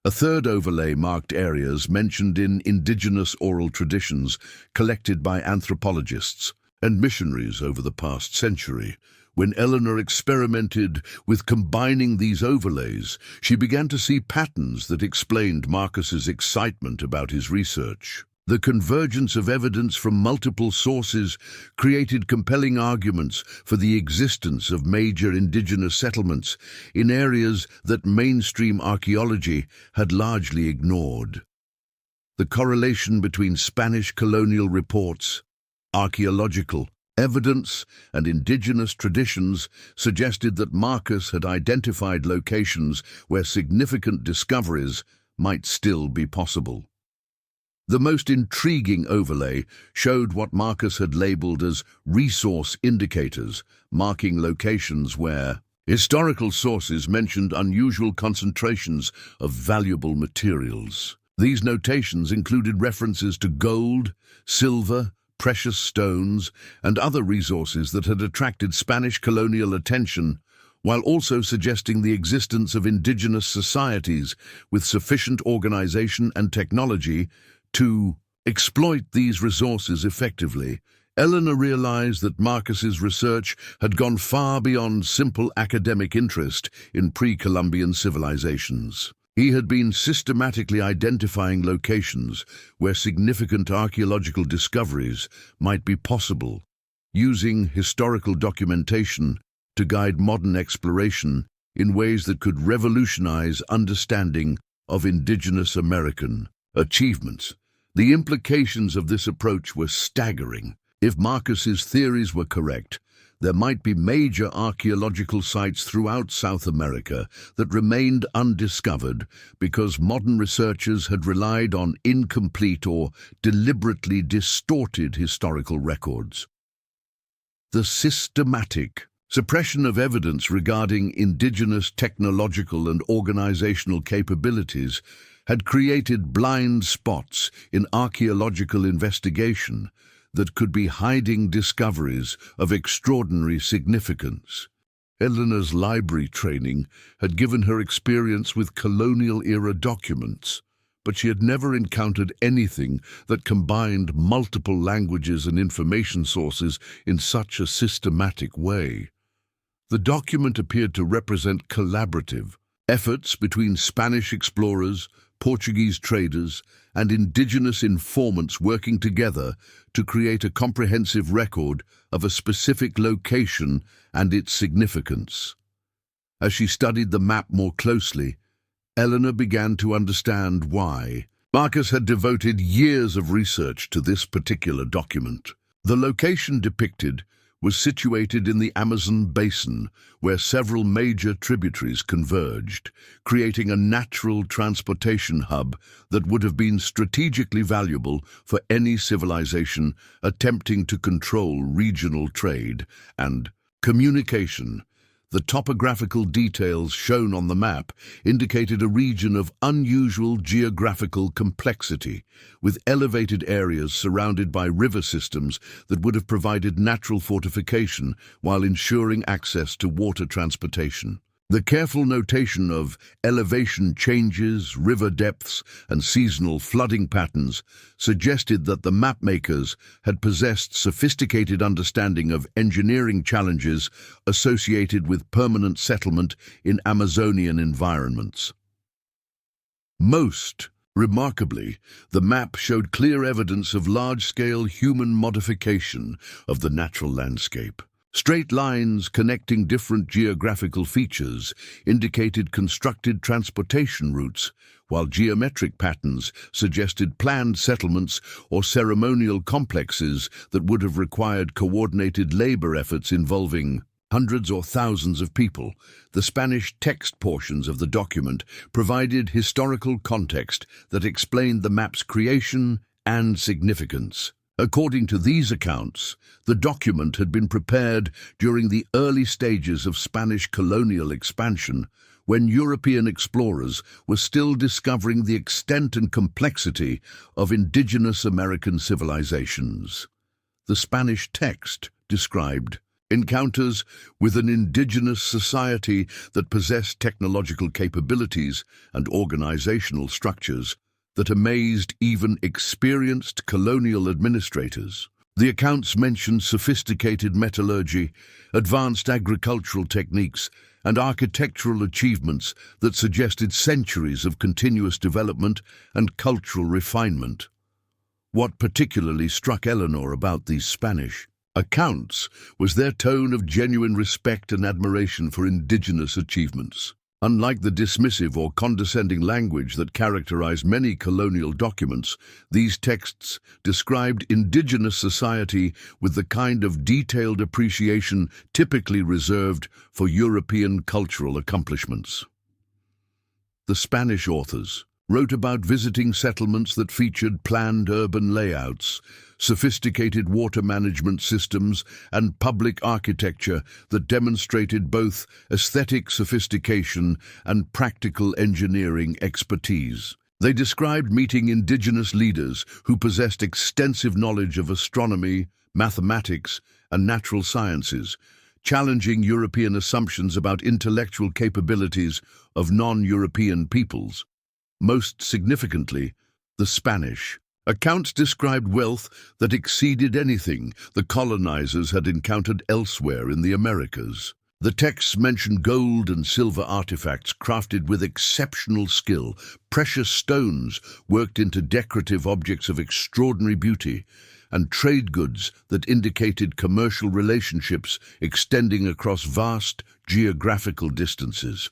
A third overlay marked areas mentioned in indigenous oral traditions collected by anthropologists and missionaries over the past century. When Eleanor experimented with combining these overlays, she began to see patterns that explained Marcus's excitement about his research. The convergence of evidence from multiple sources created compelling arguments for the existence of major indigenous settlements in areas that mainstream archaeology had largely ignored. The correlation between Spanish colonial reports, archaeological evidence, and indigenous traditions suggested that Marcus had identified locations where significant discoveries might still be possible. The most intriguing overlay showed what Marcus had labeled as resource indicators, marking locations where historical sources mentioned unusual concentrations of valuable materials. These notations included references to gold, silver, precious stones, and other resources that had attracted Spanish colonial attention, while also suggesting the existence of indigenous societies with sufficient organization and technology to exploit these resources effectively. Eleanor realized that Marcus's research had gone far beyond simple academic interest in pre-Columbian civilizations. He had been systematically identifying locations where significant archaeological discoveries might be possible, using historical documentation to guide modern exploration in ways that could revolutionize understanding of indigenous American achievements. The implications of this approach were staggering. If Marcus's theories were correct, there might be major archaeological sites throughout South America that remained undiscovered because modern researchers had relied on incomplete or deliberately distorted historical records. The systematic suppression of evidence regarding indigenous technological and organizational capabilities had created blind spots in archaeological investigation that could be hiding discoveries of extraordinary significance. Eleanor's library training had given her experience with colonial-era documents, but she had never encountered anything that combined multiple languages and information sources in such a systematic way. The document appeared to represent collaborative efforts between Spanish explorers, Portuguese traders, and indigenous informants working together to create a comprehensive record of a specific location and its significance. As she studied the map more closely, Eleanor began to understand why Marcus had devoted years of research to this particular document. The location depicted was situated in the Amazon basin, where several major tributaries converged, creating a natural transportation hub that would have been strategically valuable for any civilization attempting to control regional trade and communication. The topographical details shown on the map indicated a region of unusual geographical complexity, with elevated areas surrounded by river systems that would have provided natural fortification while ensuring access to water transportation. The careful notation of elevation changes, river depths, and seasonal flooding patterns suggested that the mapmakers had possessed sophisticated understanding of engineering challenges associated with permanent settlement in Amazonian environments. Most remarkably, the map showed clear evidence of large-scale human modification of the natural landscape. Straight lines connecting different geographical features indicated constructed transportation routes, while geometric patterns suggested planned settlements or ceremonial complexes that would have required coordinated labor efforts involving hundreds or thousands of people. The Spanish text portions of the document provided historical context that explained the map's creation and significance. According to these accounts, the document had been prepared during the early stages of Spanish colonial expansion, when European explorers were still discovering the extent and complexity of indigenous American civilizations. The Spanish text described encounters with an indigenous society that possessed technological capabilities and organizational structures that amazed even experienced colonial administrators. The accounts mentioned sophisticated metallurgy, advanced agricultural techniques, and architectural achievements that suggested centuries of continuous development and cultural refinement. What particularly struck Eleanor about these Spanish accounts was their tone of genuine respect and admiration for indigenous achievements. Unlike the dismissive or condescending language that characterized many colonial documents, these texts described indigenous society with the kind of detailed appreciation typically reserved for European cultural accomplishments. The Spanish authors wrote about visiting settlements that featured planned urban layouts, sophisticated water management systems, and public architecture that demonstrated both aesthetic sophistication and practical engineering expertise. They described meeting indigenous leaders who possessed extensive knowledge of astronomy, mathematics, and natural sciences, challenging European assumptions about intellectual capabilities of non-European peoples. Most significantly, the Spanish accounts described wealth that exceeded anything the colonizers had encountered elsewhere in the Americas. The texts mention gold and silver artifacts crafted with exceptional skill, precious stones worked into decorative objects of extraordinary beauty, and trade goods that indicated commercial relationships extending across vast geographical distances.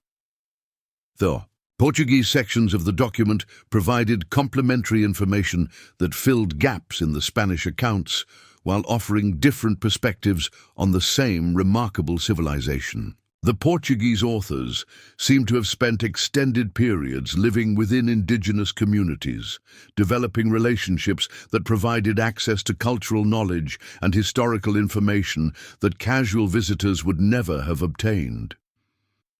The Portuguese sections of the document provided complementary information that filled gaps in the Spanish accounts while offering different perspectives on the same remarkable civilization. The Portuguese authors seem to have spent extended periods living within indigenous communities, developing relationships that provided access to cultural knowledge and historical information that casual visitors would never have obtained.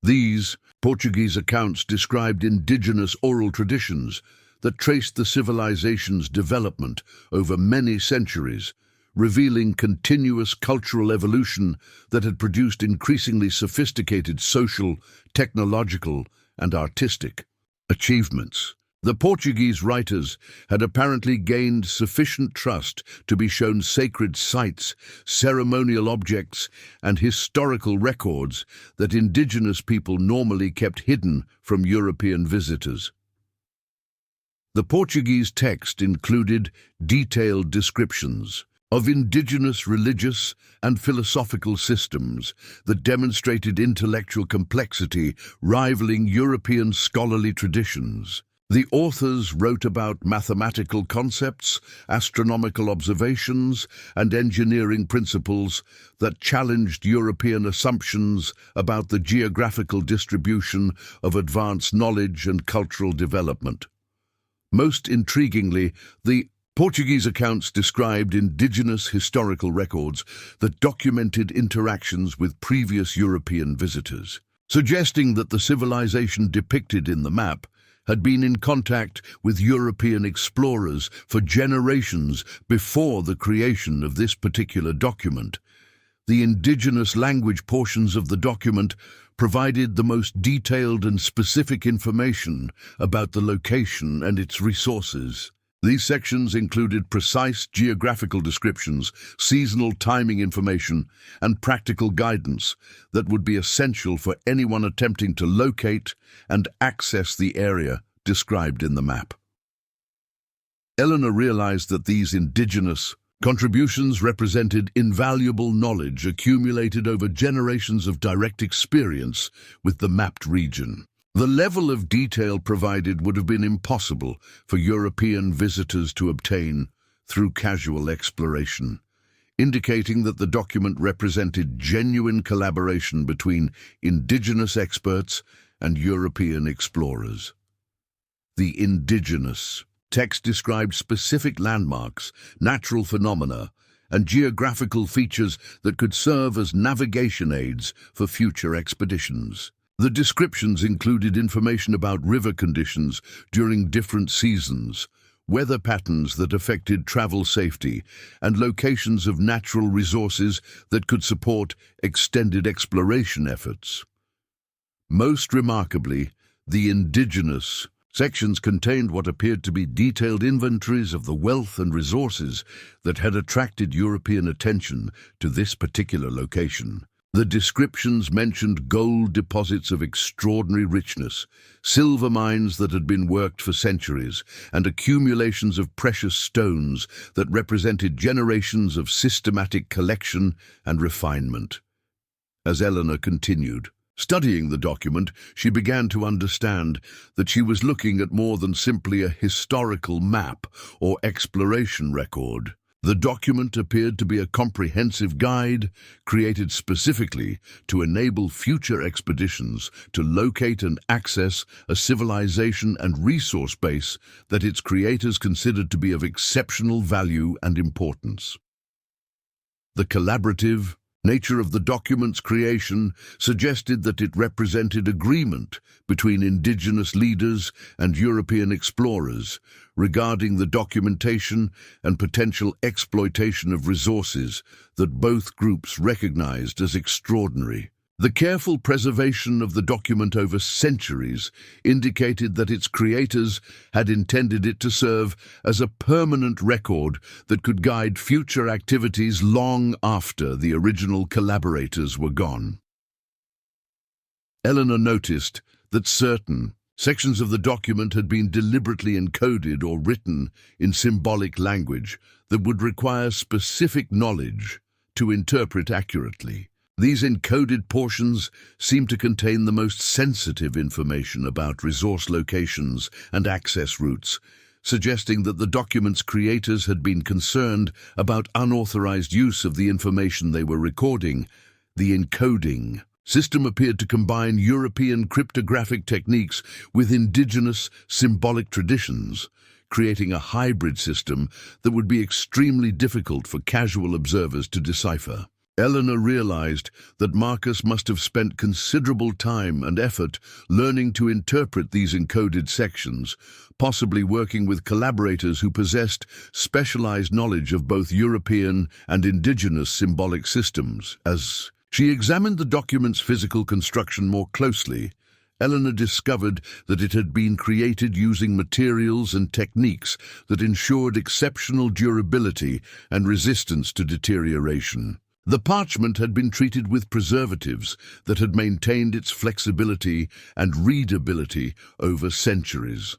These Portuguese accounts described indigenous oral traditions that traced the civilization's development over many centuries, revealing continuous cultural evolution that had produced increasingly sophisticated social, technological, and artistic achievements. The Portuguese writers had apparently gained sufficient trust to be shown sacred sites, ceremonial objects, and historical records that indigenous people normally kept hidden from European visitors. The Portuguese text included detailed descriptions of indigenous religious and philosophical systems that demonstrated intellectual complexity rivaling European scholarly traditions. The authors wrote about mathematical concepts, astronomical observations, and engineering principles that challenged European assumptions about the geographical distribution of advanced knowledge and cultural development. Most intriguingly, the Portuguese accounts described indigenous historical records that documented interactions with previous European visitors, suggesting that the civilization depicted in the map had been in contact with European explorers for generations before the creation of this particular document. The indigenous language portions of the document provided the most detailed and specific information about the location and its resources. These sections included precise geographical descriptions, seasonal timing information, and practical guidance that would be essential for anyone attempting to locate and access the area described in the map. Eleanor realized that these indigenous contributions represented invaluable knowledge accumulated over generations of direct experience with the mapped region. The level of detail provided would have been impossible for European visitors to obtain through casual exploration, indicating that the document represented genuine collaboration between indigenous experts and European explorers. The indigenous text described specific landmarks, natural phenomena, and geographical features that could serve as navigation aids for future expeditions. The descriptions included information about river conditions during different seasons, weather patterns that affected travel safety, and locations of natural resources that could support extended exploration efforts. Most remarkably, the indigenous sections contained what appeared to be detailed inventories of the wealth and resources that had attracted European attention to this particular location. The descriptions mentioned gold deposits of extraordinary richness, silver mines that had been worked for centuries, and accumulations of precious stones that represented generations of systematic collection and refinement. As Eleanor continued studying the document, she began to understand that she was looking at more than simply a historical map or exploration record. The document appeared to be a comprehensive guide created specifically to enable future expeditions to locate and access a civilization and resource base that its creators considered to be of exceptional value and importance. The collaborative nature of the document's creation suggested that it represented agreement between indigenous leaders and European explorers regarding the documentation and potential exploitation of resources that both groups recognized as extraordinary. The careful preservation of the document over centuries indicated that its creators had intended it to serve as a permanent record that could guide future activities long after the original collaborators were gone. Eleanor noticed that certain sections of the document had been deliberately encoded or written in symbolic language that would require specific knowledge to interpret accurately. These encoded portions seem to contain the most sensitive information about resource locations and access routes, suggesting that the document's creators had been concerned about unauthorized use of the information they were recording. The encoding system appeared to combine European cryptographic techniques with indigenous symbolic traditions, creating a hybrid system that would be extremely difficult for casual observers to decipher. Eleanor realized that Marcus must have spent considerable time and effort learning to interpret these encoded sections, possibly working with collaborators who possessed specialized knowledge of both European and indigenous symbolic systems. As she examined the document's physical construction more closely, Eleanor discovered that it had been created using materials and techniques that ensured exceptional durability and resistance to deterioration. The parchment had been treated with preservatives that had maintained its flexibility and readability over centuries,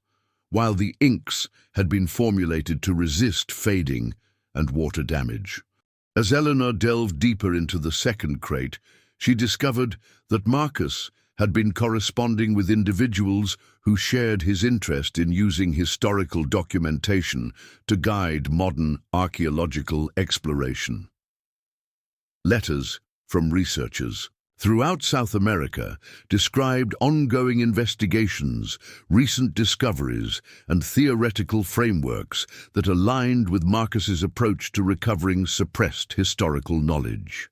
while the inks had been formulated to resist fading and water damage. As Eleanor delved deeper into the second crate, she discovered that Marcus had been corresponding with individuals who shared his interest in using historical documentation to guide modern archaeological exploration. Letters from researchers throughout South America described ongoing investigations, recent discoveries, and theoretical frameworks that aligned with Marcus's approach to recovering suppressed historical knowledge.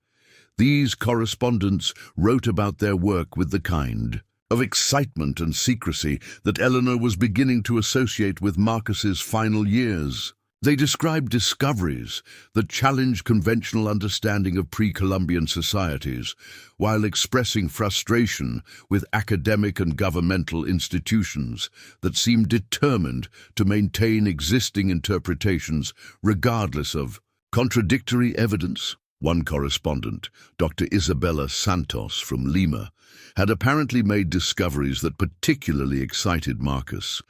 These correspondents wrote about their work with the kind of excitement and secrecy that Eleanor was beginning to associate with Marcus's final years. They describe discoveries that challenge conventional understanding of pre-Columbian societies, while expressing frustration with academic and governmental institutions that seem determined to maintain existing interpretations regardless of contradictory evidence. One correspondent, Dr. Isabella Santos from Lima, had apparently made discoveries that particularly excited Marcus.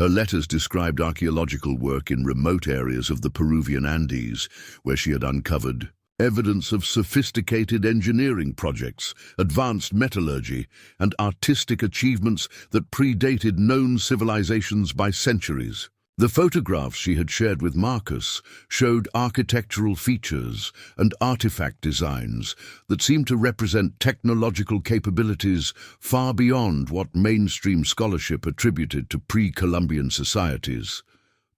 Her letters described archaeological work in remote areas of the Peruvian Andes, where she had uncovered evidence of sophisticated engineering projects, advanced metallurgy, and artistic achievements that predated known civilizations by centuries. The photographs she had shared with Marcus showed architectural features and artifact designs that seemed to represent technological capabilities far beyond what mainstream scholarship attributed to pre-Columbian societies.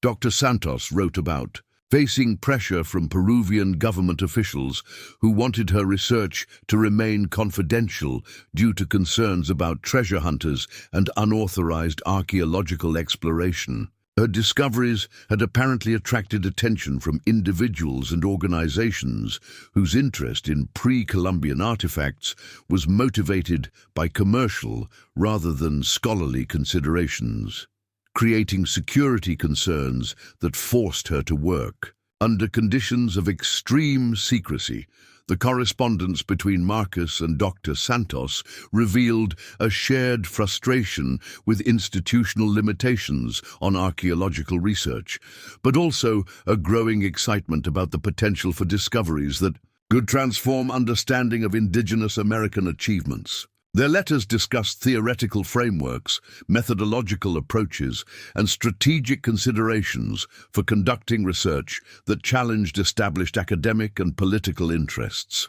Dr. Santos wrote about facing pressure from Peruvian government officials who wanted her research to remain confidential due to concerns about treasure hunters and unauthorized archaeological exploration. Her discoveries had apparently attracted attention from individuals and organizations whose interest in pre-Columbian artifacts was motivated by commercial rather than scholarly considerations, creating security concerns that forced her to work under conditions of extreme secrecy. The correspondence between Marcus and Dr. Santos revealed a shared frustration with institutional limitations on archaeological research, but also a growing excitement about the potential for discoveries that could transform understanding of indigenous American achievements. Their letters discussed theoretical frameworks, methodological approaches, and strategic considerations for conducting research that challenged established academic and political interests.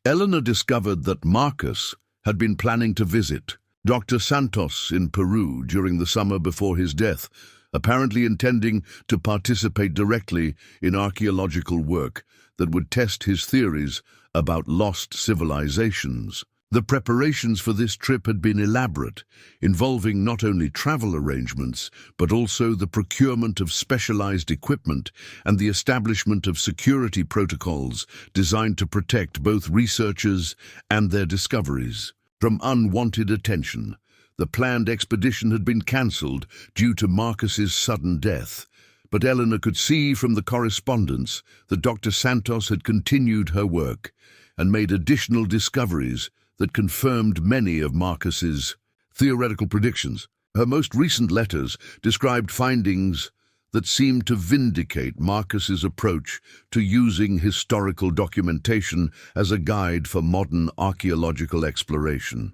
Eleanor discovered that Marcus had been planning to visit Dr. Santos in Peru during the summer before his death, apparently intending to participate directly in archaeological work that would test his theories about lost civilizations. The preparations for this trip had been elaborate, involving not only travel arrangements, but also the procurement of specialized equipment and the establishment of security protocols designed to protect both researchers and their discoveries from unwanted attention. The planned expedition had been cancelled due to Marcus's sudden death, but Eleanor could see from the correspondence that Dr. Santos had continued her work and made additional discoveries that confirmed many of Marcus's theoretical predictions. Her most recent letters described findings that seemed to vindicate Marcus's approach to using historical documentation as a guide for modern archaeological exploration.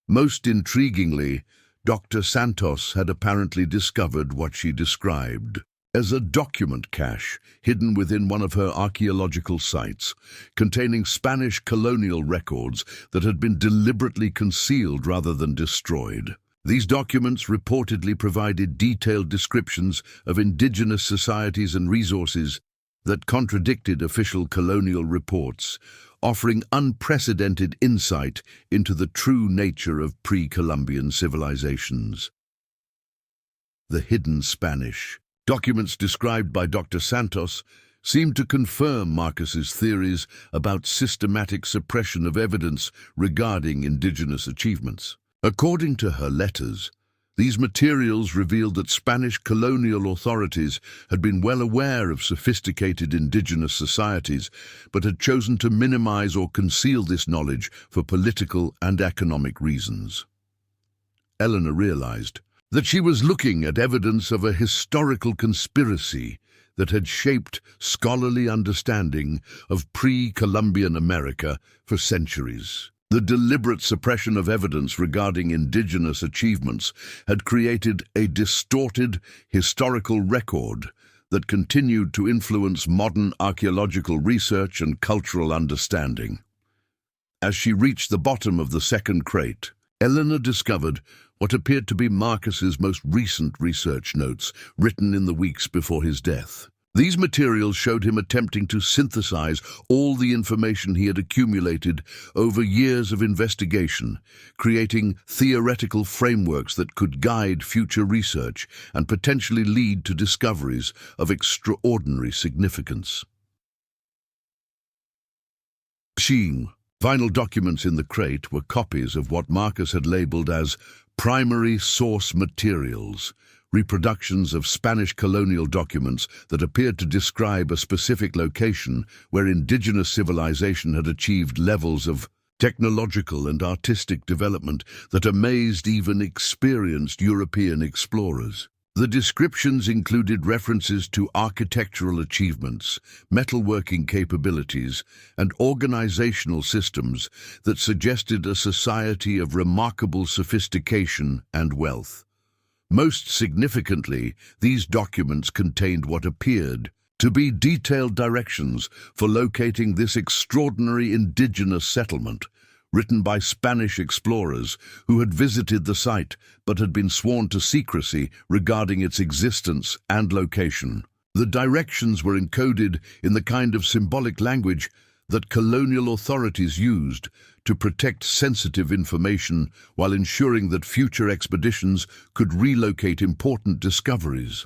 Most intriguingly, Dr. Santos had apparently discovered what she described as a document cache hidden within one of her archaeological sites, containing Spanish colonial records that had been deliberately concealed rather than destroyed. These documents reportedly provided detailed descriptions of indigenous societies and resources that contradicted official colonial reports, offering unprecedented insight into the true nature of pre-Columbian civilizations. The hidden Spanish documents described by Dr. Santos seemed to confirm Marcus's theories about systematic suppression of evidence regarding indigenous achievements. According to her letters, these materials revealed that Spanish colonial authorities had been well aware of sophisticated indigenous societies, but had chosen to minimize or conceal this knowledge for political and economic reasons. Eleanor realized that she was looking at evidence of a historical conspiracy that had shaped scholarly understanding of pre-Columbian America for centuries. The deliberate suppression of evidence regarding indigenous achievements had created a distorted historical record that continued to influence modern archaeological research and cultural understanding. As she reached the bottom of the second crate, Eleanor discovered what appeared to be Marcus's most recent research notes, written in the weeks before his death. These materials showed him attempting to synthesize all the information he had accumulated over years of investigation, creating theoretical frameworks that could guide future research and potentially lead to discoveries of extraordinary significance. Final documents in the crate were copies of what Marcus had labeled as primary source materials, reproductions of Spanish colonial documents that appeared to describe a specific location where indigenous civilization had achieved levels of technological and artistic development that amazed even experienced European explorers. The descriptions included references to architectural achievements, metalworking capabilities, and organizational systems that suggested a society of remarkable sophistication and wealth. Most significantly, these documents contained what appeared to be detailed directions for locating this extraordinary indigenous settlement, written by Spanish explorers who had visited the site but had been sworn to secrecy regarding its existence and location. The directions were encoded in the kind of symbolic language that colonial authorities used to protect sensitive information while ensuring that future expeditions could relocate important discoveries.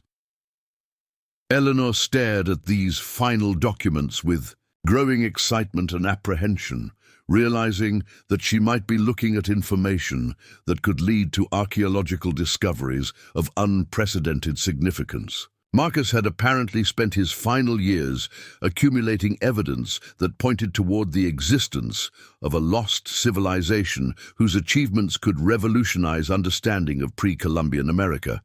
Eleanor stared at these final documents with growing excitement and apprehension, realizing that she might be looking at information that could lead to archaeological discoveries of unprecedented significance. Marcus had apparently spent his final years accumulating evidence that pointed toward the existence of a lost civilization whose achievements could revolutionize understanding of pre-Columbian America,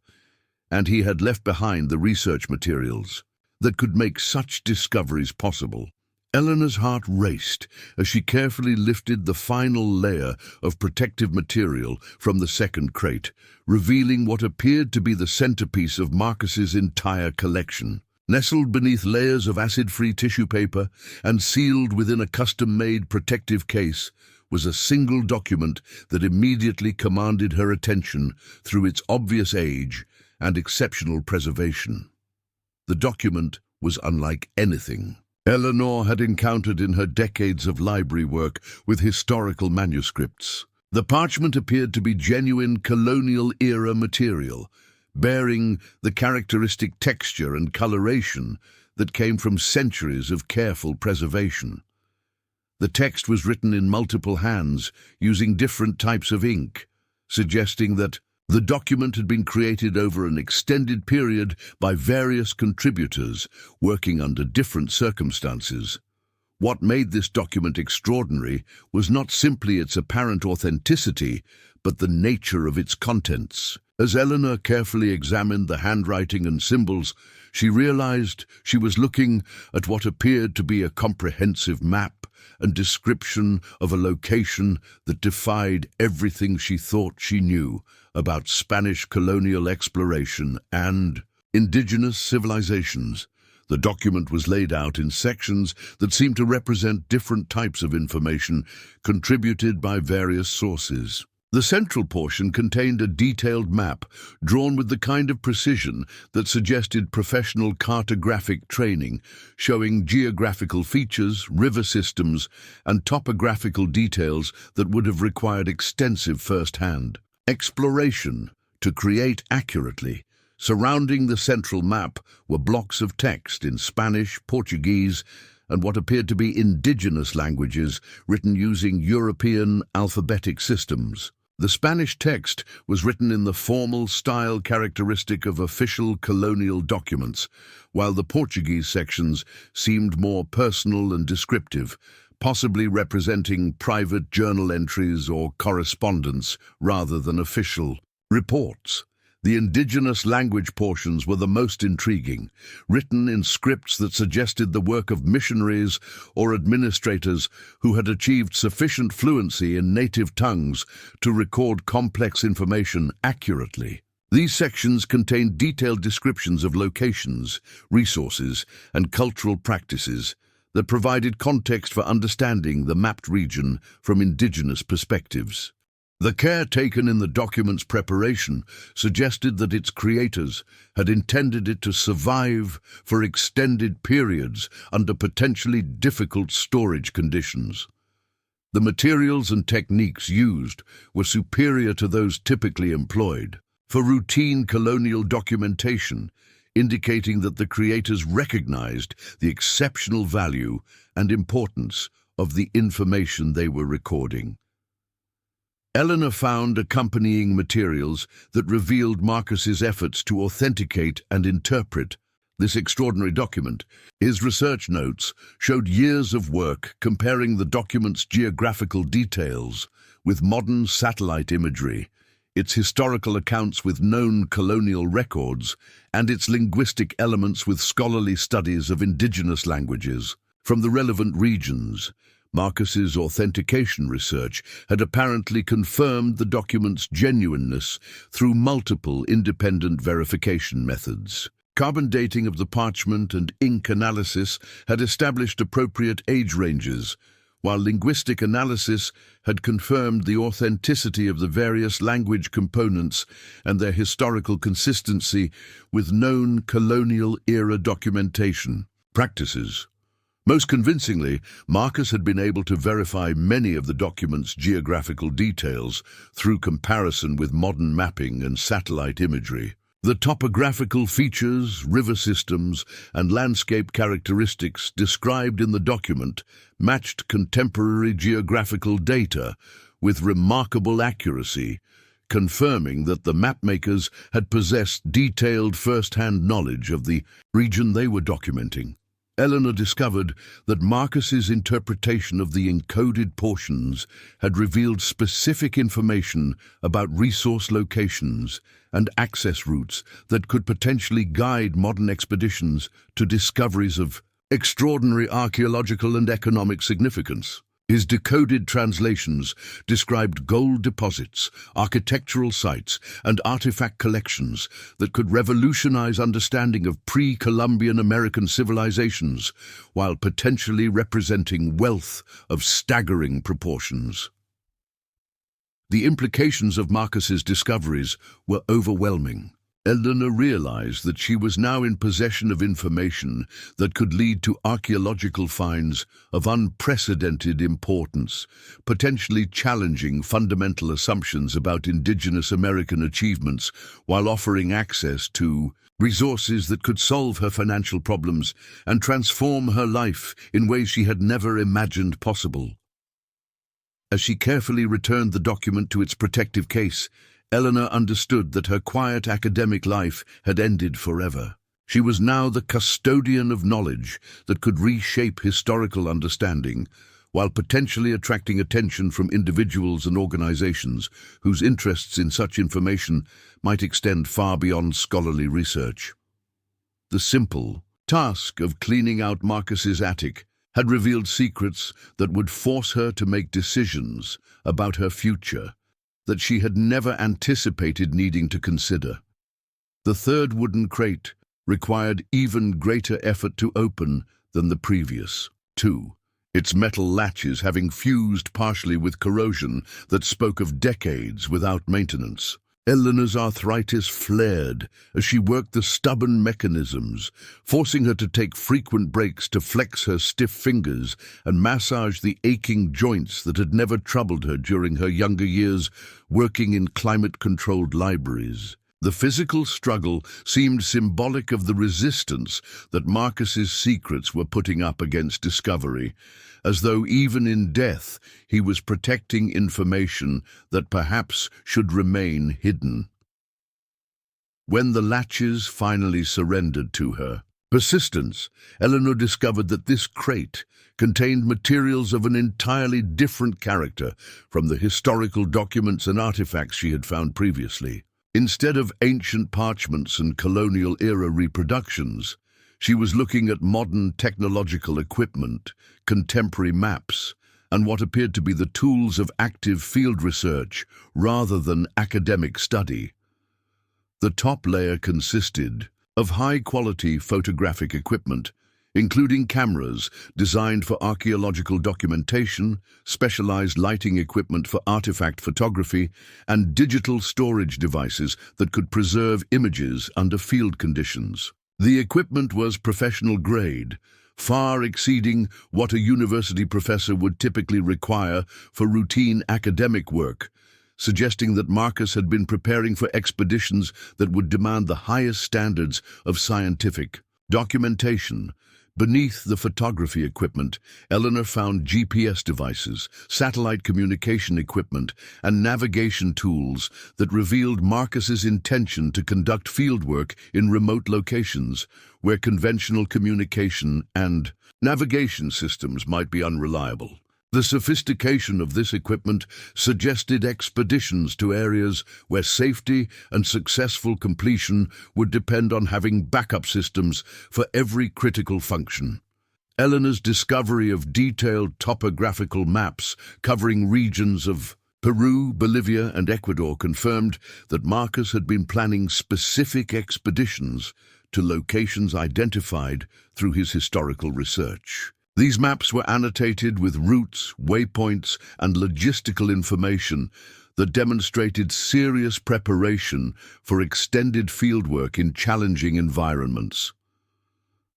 and he had left behind the research materials that could make such discoveries possible. Eleanor's heart raced as she carefully lifted the final layer of protective material from the second crate, revealing what appeared to be the centerpiece of Marcus's entire collection. Nestled beneath layers of acid-free tissue paper and sealed within a custom-made protective case was a single document that immediately commanded her attention through its obvious age and exceptional preservation. The document was unlike anything Eleanor had encountered in her decades of library work with historical manuscripts. The parchment appeared to be genuine colonial-era material, bearing the characteristic texture and coloration that came from centuries of careful preservation. The text was written in multiple hands, using different types of ink, suggesting that the document had been created over an extended period by various contributors working under different circumstances. What made this document extraordinary was not simply its apparent authenticity, but the nature of its contents. As Eleanor carefully examined the handwriting and symbols, she realized she was looking at what appeared to be a comprehensive map and description of a location that defied everything she thought she knew about Spanish colonial exploration and indigenous civilizations. The document was laid out in sections that seemed to represent different types of information contributed by various sources. The central portion contained a detailed map, drawn with the kind of precision that suggested professional cartographic training, showing geographical features, river systems, and topographical details that would have required extensive first-hand exploration to create accurately. Surrounding the central map were blocks of text in Spanish, Portuguese, and what appeared to be indigenous languages written using European alphabetic systems. The Spanish text was written in the formal style characteristic of official colonial documents, while the Portuguese sections seemed more personal and descriptive, possibly representing private journal entries or correspondence rather than official reports. The indigenous language portions were the most intriguing, written in scripts that suggested the work of missionaries or administrators who had achieved sufficient fluency in native tongues to record complex information accurately. These sections contained detailed descriptions of locations, resources, and cultural practices that provided context for understanding the mapped region from indigenous perspectives. The care taken in the document's preparation suggested that its creators had intended it to survive for extended periods under potentially difficult storage conditions. The materials and techniques used were superior to those typically employed for routine colonial documentation, indicating that the creators recognized the exceptional value and importance of the information they were recording. Eleanor found accompanying materials that revealed Marcus's efforts to authenticate and interpret this extraordinary document. His research notes showed years of work comparing the document's geographical details with modern satellite imagery, its historical accounts with known colonial records, and its linguistic elements with scholarly studies of indigenous languages from the relevant regions. Marcus's authentication research had apparently confirmed the document's genuineness through multiple independent verification methods. Carbon dating of the parchment and ink analysis had established appropriate age ranges, while linguistic analysis had confirmed the authenticity of the various language components and their historical consistency with known colonial-era documentation practices. Most convincingly, Marcus had been able to verify many of the document's geographical details through comparison with modern mapping and satellite imagery. The topographical features, river systems, and landscape characteristics described in the document matched contemporary geographical data with remarkable accuracy, confirming that the mapmakers had possessed detailed first-hand knowledge of the region they were documenting. Eleanor discovered that Marcus's interpretation of the encoded portions had revealed specific information about resource locations and access routes that could potentially guide modern expeditions to discoveries of extraordinary archaeological and economic significance. His decoded translations described gold deposits, architectural sites, and artifact collections that could revolutionize understanding of pre-Columbian American civilizations, while potentially representing wealth of staggering proportions. The implications of Marcus's discoveries were overwhelming. Eleanor realized that she was now in possession of information that could lead to archaeological finds of unprecedented importance, potentially challenging fundamental assumptions about indigenous American achievements while offering access to resources that could solve her financial problems and transform her life in ways she had never imagined possible. As she carefully returned the document to its protective case, Eleanor understood that her quiet academic life had ended forever. She was now the custodian of knowledge that could reshape historical understanding, while potentially attracting attention from individuals and organizations whose interests in such information might extend far beyond scholarly research. The simple task of cleaning out Marcus's attic had revealed secrets that would force her to make decisions about her future that she had never anticipated needing to consider. The third wooden crate required even greater effort to open than the previous two, its metal latches having fused partially with corrosion that spoke of decades without maintenance. Eleanor's arthritis flared as she worked the stubborn mechanisms, forcing her to take frequent breaks to flex her stiff fingers and massage the aching joints that had never troubled her during her younger years working in climate-controlled libraries. The physical struggle seemed symbolic of the resistance that Marcus's secrets were putting up against discovery, as though even in death he was protecting information that perhaps should remain hidden. When the latches finally surrendered to her persistence, Eleanor discovered that this crate contained materials of an entirely different character from the historical documents and artifacts she had found previously. Instead of ancient parchments and colonial-era reproductions, she was looking at modern technological equipment, contemporary maps, and what appeared to be the tools of active field research rather than academic study. The top layer consisted of high-quality photographic equipment, including cameras designed for archaeological documentation, specialized lighting equipment for artifact photography, and digital storage devices that could preserve images under field conditions. The equipment was professional grade, far exceeding what a university professor would typically require for routine academic work, suggesting that Marcus had been preparing for expeditions that would demand the highest standards of scientific documentation. Beneath the photography equipment, Eleanor found GPS devices, satellite communication equipment, and navigation tools that revealed Marcus's intention to conduct fieldwork in remote locations where conventional communication and navigation systems might be unreliable. The sophistication of this equipment suggested expeditions to areas where safety and successful completion would depend on having backup systems for every critical function. Eleanor's discovery of detailed topographical maps covering regions of Peru, Bolivia, and Ecuador confirmed that Marcus had been planning specific expeditions to locations identified through his historical research. These maps were annotated with routes, waypoints, and logistical information that demonstrated serious preparation for extended fieldwork in challenging environments.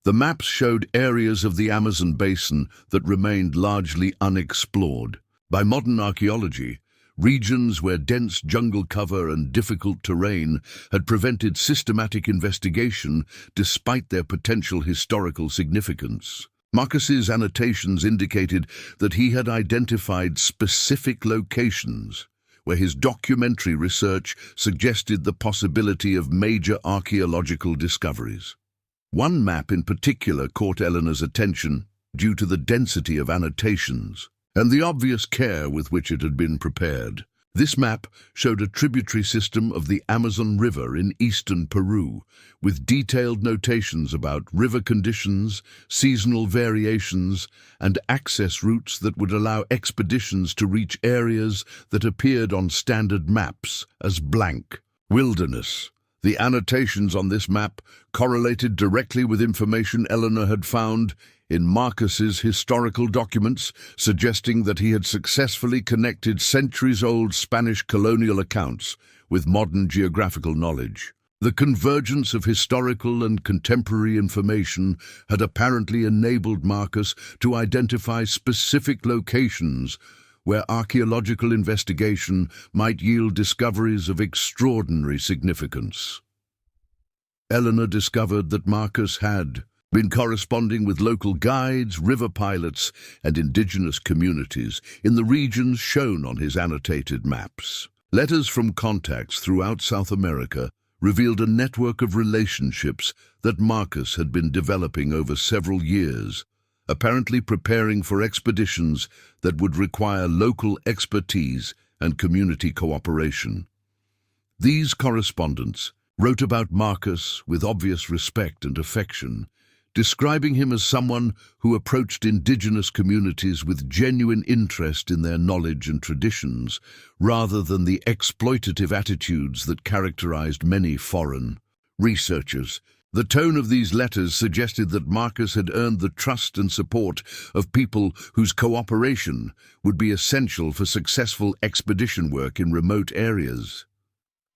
The maps showed areas of the Amazon basin that remained largely unexplored. By modern archaeology, regions where dense jungle cover and difficult terrain had prevented systematic investigation despite their potential historical significance. Marcus's annotations indicated that he had identified specific locations where his documentary research suggested the possibility of major archaeological discoveries. One map in particular caught Eleanor's attention due to the density of annotations and the obvious care with which it had been prepared. This map showed a tributary system of the Amazon River in eastern Peru, with detailed notations about river conditions, seasonal variations, and access routes that would allow expeditions to reach areas that appeared on standard maps as blank. Wilderness. The annotations on this map correlated directly with information Eleanor had found in Marcus's historical documents, suggesting that he had successfully connected centuries-old Spanish colonial accounts with modern geographical knowledge. The convergence of historical and contemporary information had apparently enabled Marcus to identify specific locations where archaeological investigation might yield discoveries of extraordinary significance. Eleanor discovered that Marcus had been corresponding with local guides, river pilots, and indigenous communities in the regions shown on his annotated maps. Letters from contacts throughout South America revealed a network of relationships that Marcus had been developing over several years, apparently preparing for expeditions that would require local expertise and community cooperation. These correspondents wrote about Marcus with obvious respect and affection, describing him as someone who approached indigenous communities with genuine interest in their knowledge and traditions, rather than the exploitative attitudes that characterized many foreign researchers. The tone of these letters suggested that Marcus had earned the trust and support of people whose cooperation would be essential for successful expedition work in remote areas.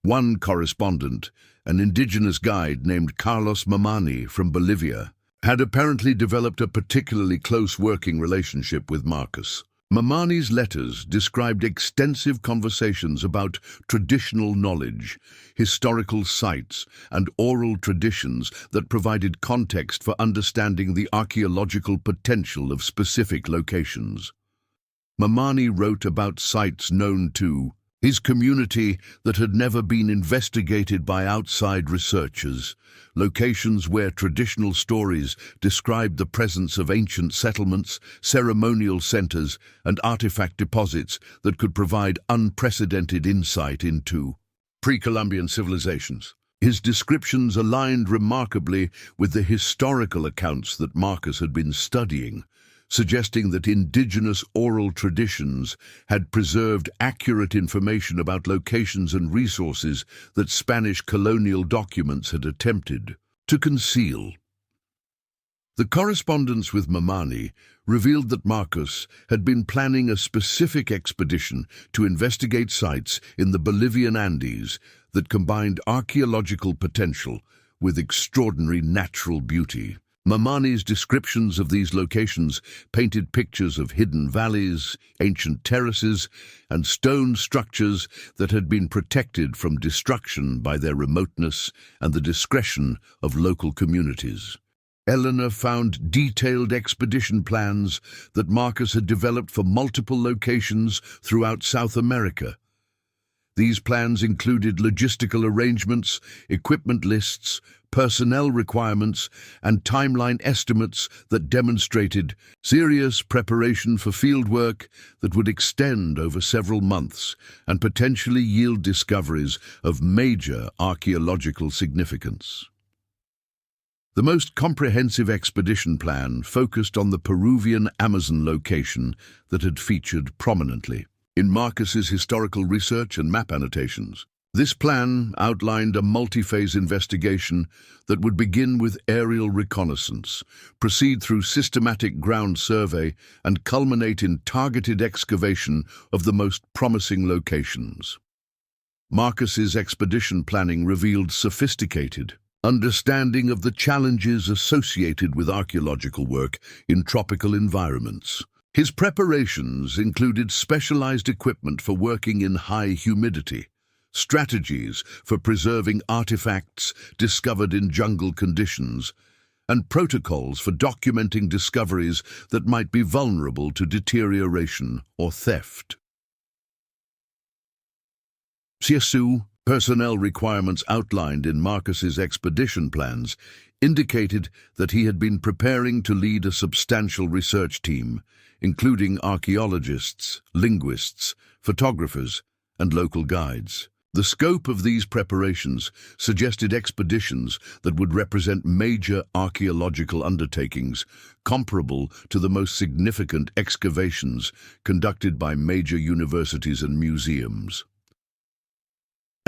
One correspondent, an indigenous guide named Carlos Mamani from Bolivia, had apparently developed a particularly close working relationship with Marcus. Mamani's letters described extensive conversations about traditional knowledge, historical sites, and oral traditions that provided context for understanding the archaeological potential of specific locations. Mamani wrote about sites known to his community that had never been investigated by outside researchers, locations where traditional stories described the presence of ancient settlements, ceremonial centers, and artifact deposits that could provide unprecedented insight into pre-Columbian civilizations. His descriptions aligned remarkably with the historical accounts that Marcus had been studying, suggesting that indigenous oral traditions had preserved accurate information about locations and resources that Spanish colonial documents had attempted to conceal. The correspondence with Mamani revealed that Marcus had been planning a specific expedition to investigate sites in the Bolivian Andes that combined archaeological potential with extraordinary natural beauty. Mamani's descriptions of these locations painted pictures of hidden valleys, ancient terraces, and stone structures that had been protected from destruction by their remoteness and the discretion of local communities. Eleanor found detailed expedition plans that Marcus had developed for multiple locations throughout South America. These plans included logistical arrangements, equipment lists, personnel requirements, and timeline estimates that demonstrated serious preparation for fieldwork that would extend over several months and potentially yield discoveries of major archaeological significance. The most comprehensive expedition plan focused on the Peruvian Amazon location that had featured prominently in Marcus's historical research and map annotations. This plan outlined a multi-phase investigation that would begin with aerial reconnaissance, proceed through systematic ground survey, and culminate in targeted excavation of the most promising locations. Marcus's expedition planning revealed sophisticated understanding of the challenges associated with archaeological work in tropical environments. His preparations included specialized equipment for working in high humidity, strategies for preserving artifacts discovered in jungle conditions, and protocols for documenting discoveries that might be vulnerable to deterioration or theft. Personnel requirements outlined in Marcus's expedition plans indicated that he had been preparing to lead a substantial research team, including archaeologists, linguists, photographers, and local guides. The scope of these preparations suggested expeditions that would represent major archaeological undertakings, comparable to the most significant excavations conducted by major universities and museums.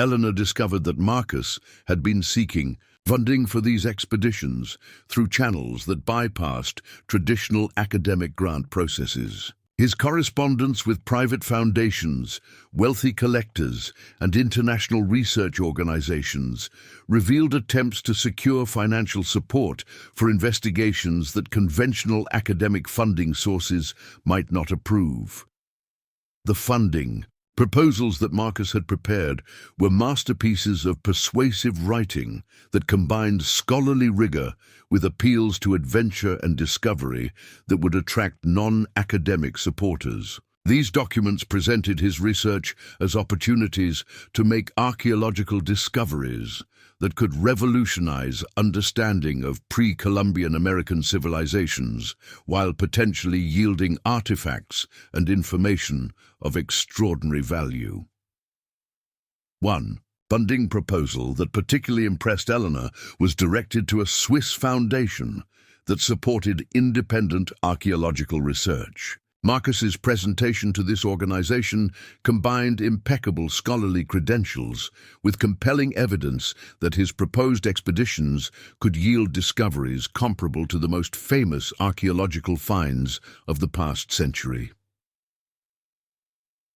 Eleanor discovered that Marcus had been seeking funding for these expeditions through channels that bypassed traditional academic grant processes. His correspondence with private foundations, wealthy collectors, and international research organizations revealed attempts to secure financial support for investigations that conventional academic funding sources might not approve. The funding proposals that Marcus had prepared were masterpieces of persuasive writing that combined scholarly rigor with appeals to adventure and discovery that would attract non-academic supporters. These documents presented his research as opportunities to make archaeological discoveries that could revolutionize understanding of pre-Columbian American civilizations, while potentially yielding artifacts and information of extraordinary value. 1. Funding proposal that particularly impressed Eleanor was directed to a Swiss foundation that supported independent archaeological research. Marcus's presentation to this organization combined impeccable scholarly credentials with compelling evidence that his proposed expeditions could yield discoveries comparable to the most famous archaeological finds of the past century.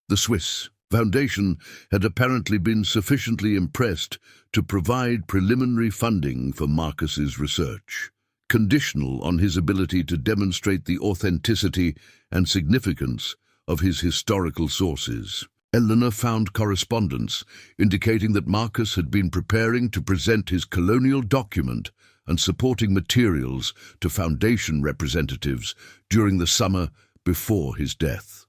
The Swiss Foundation had apparently been sufficiently impressed to provide preliminary funding for Marcus's research, conditional on his ability to demonstrate the authenticity and significance of his historical sources. Eleanor found correspondence indicating that Marcus had been preparing to present his colonial document and supporting materials to Foundation representatives during the summer before his death.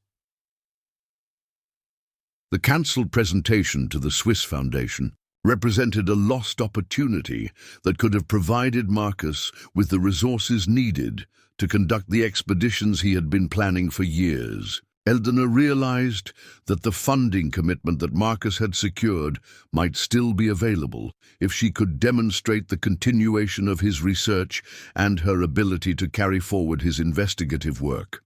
The cancelled presentation to the Swiss Foundation represented a lost opportunity that could have provided Marcus with the resources needed to conduct the expeditions he had been planning for years. Eleanor realized that the funding commitment that Marcus had secured might still be available if she could demonstrate the continuation of his research and her ability to carry forward his investigative work.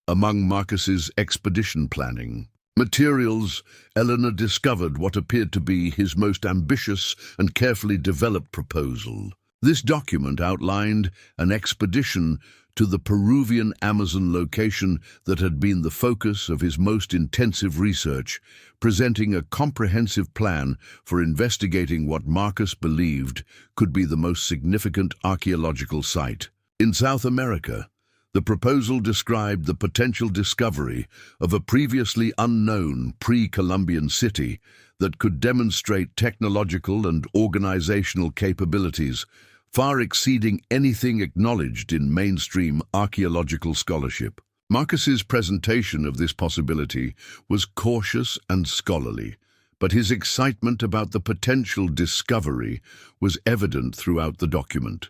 Among Marcus's expedition planning materials, Eleanor discovered what appeared to be his most ambitious and carefully developed proposal. This document outlined an expedition to the Peruvian Amazon location that had been the focus of his most intensive research, presenting a comprehensive plan for investigating what Marcus believed could be the most significant archaeological site. In South America, the proposal described the potential discovery of a previously unknown pre-Columbian city that could demonstrate technological and organizational capabilities far exceeding anything acknowledged in mainstream archaeological scholarship. Marcus's presentation of this possibility was cautious and scholarly, but his excitement about the potential discovery was evident throughout the document.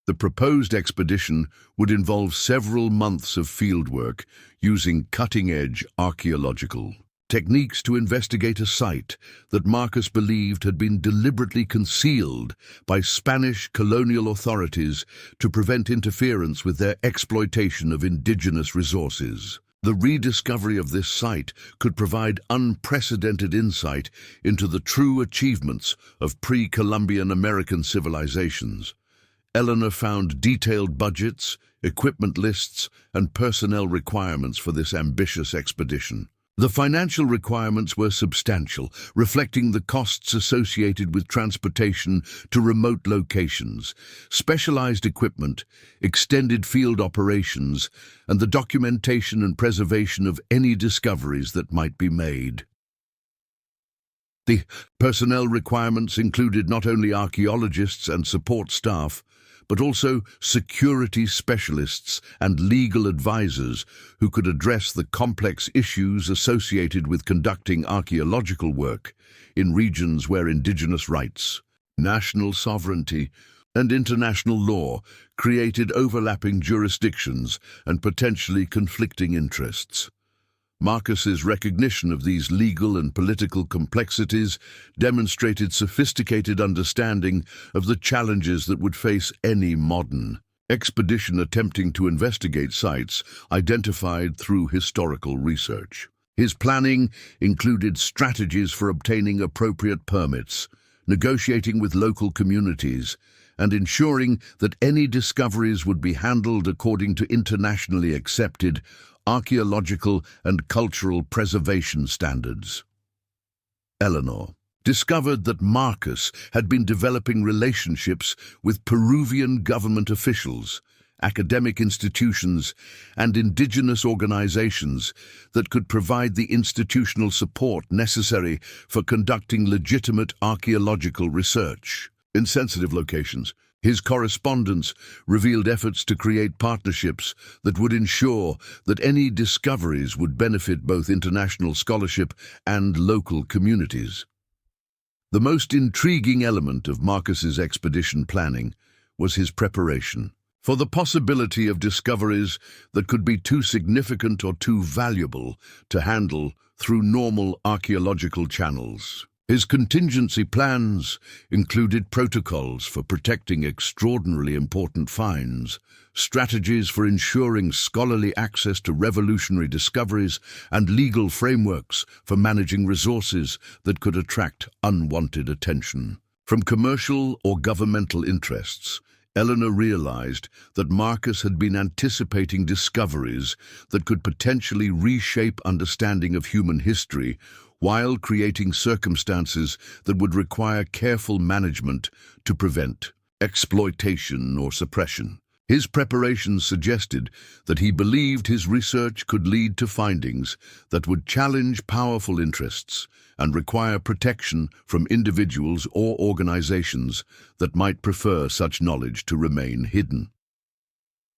The proposed expedition would involve several months of fieldwork using cutting-edge archaeological techniques to investigate a site that Marcus believed had been deliberately concealed by Spanish colonial authorities to prevent interference with their exploitation of indigenous resources. The rediscovery of this site could provide unprecedented insight into the true achievements of pre-Columbian American civilizations. Eleanor found detailed budgets, equipment lists, and personnel requirements for this ambitious expedition. The financial requirements were substantial, reflecting the costs associated with transportation to remote locations, specialized equipment, extended field operations, and the documentation and preservation of any discoveries that might be made. The personnel requirements included not only archaeologists and support staff, but also security specialists and legal advisors who could address the complex issues associated with conducting archaeological work in regions where indigenous rights, national sovereignty, and international law created overlapping jurisdictions and potentially conflicting interests. Marcus's recognition of these legal and political complexities demonstrated sophisticated understanding of the challenges that would face any modern expedition attempting to investigate sites identified through historical research. His planning included strategies for obtaining appropriate permits, negotiating with local communities, and ensuring that any discoveries would be handled according to internationally accepted archaeological and cultural preservation standards. Eleanor discovered that Marcus had been developing relationships with Peruvian government officials, academic institutions, and indigenous organizations that could provide the institutional support necessary for conducting legitimate archaeological research. In sensitive locations, his correspondence revealed efforts to create partnerships that would ensure that any discoveries would benefit both international scholarship and local communities. The most intriguing element of Marcus's expedition planning was his preparation for the possibility of discoveries that could be too significant or too valuable to handle through normal archaeological channels. His contingency plans included protocols for protecting extraordinarily important finds, strategies for ensuring scholarly access to revolutionary discoveries, and legal frameworks for managing resources that could attract unwanted attention. From commercial or governmental interests, Eleanor realized that Marcus had been anticipating discoveries that could potentially reshape understanding of human history while creating circumstances that would require careful management to prevent exploitation or suppression. His preparations suggested that he believed his research could lead to findings that would challenge powerful interests and require protection from individuals or organizations that might prefer such knowledge to remain hidden.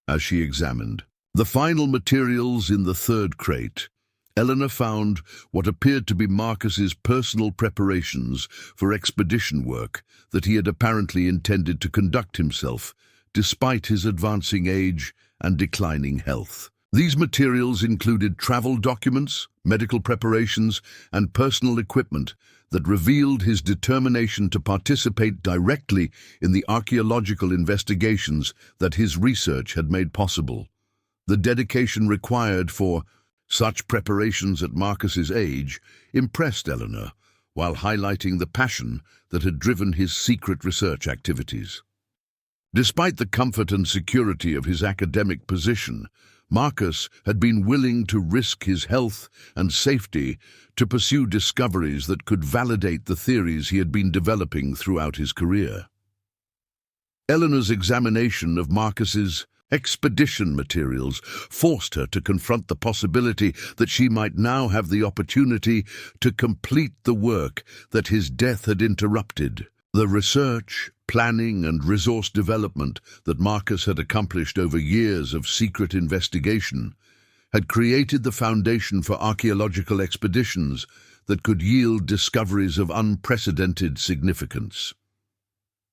As she examined the final materials in the third crate, Eleanor found what appeared to be Marcus's personal preparations for expedition work that he had apparently intended to conduct himself, despite his advancing age and declining health. These materials included travel documents, medical preparations, and personal equipment that revealed his determination to participate directly in the archaeological investigations that his research had made possible. The dedication required for such preparations at Marcus's age impressed Eleanor, while highlighting the passion that had driven his secret research activities. Despite the comfort and security of his academic position, Marcus had been willing to risk his health and safety to pursue discoveries that could validate the theories he had been developing throughout his career. Eleanor's examination of Marcus's expedition materials forced her to confront the possibility that she might now have the opportunity to complete the work that his death had interrupted. The research, planning, and resource development that Marcus had accomplished over years of secret investigation had created the foundation for archaeological expeditions that could yield discoveries of unprecedented significance.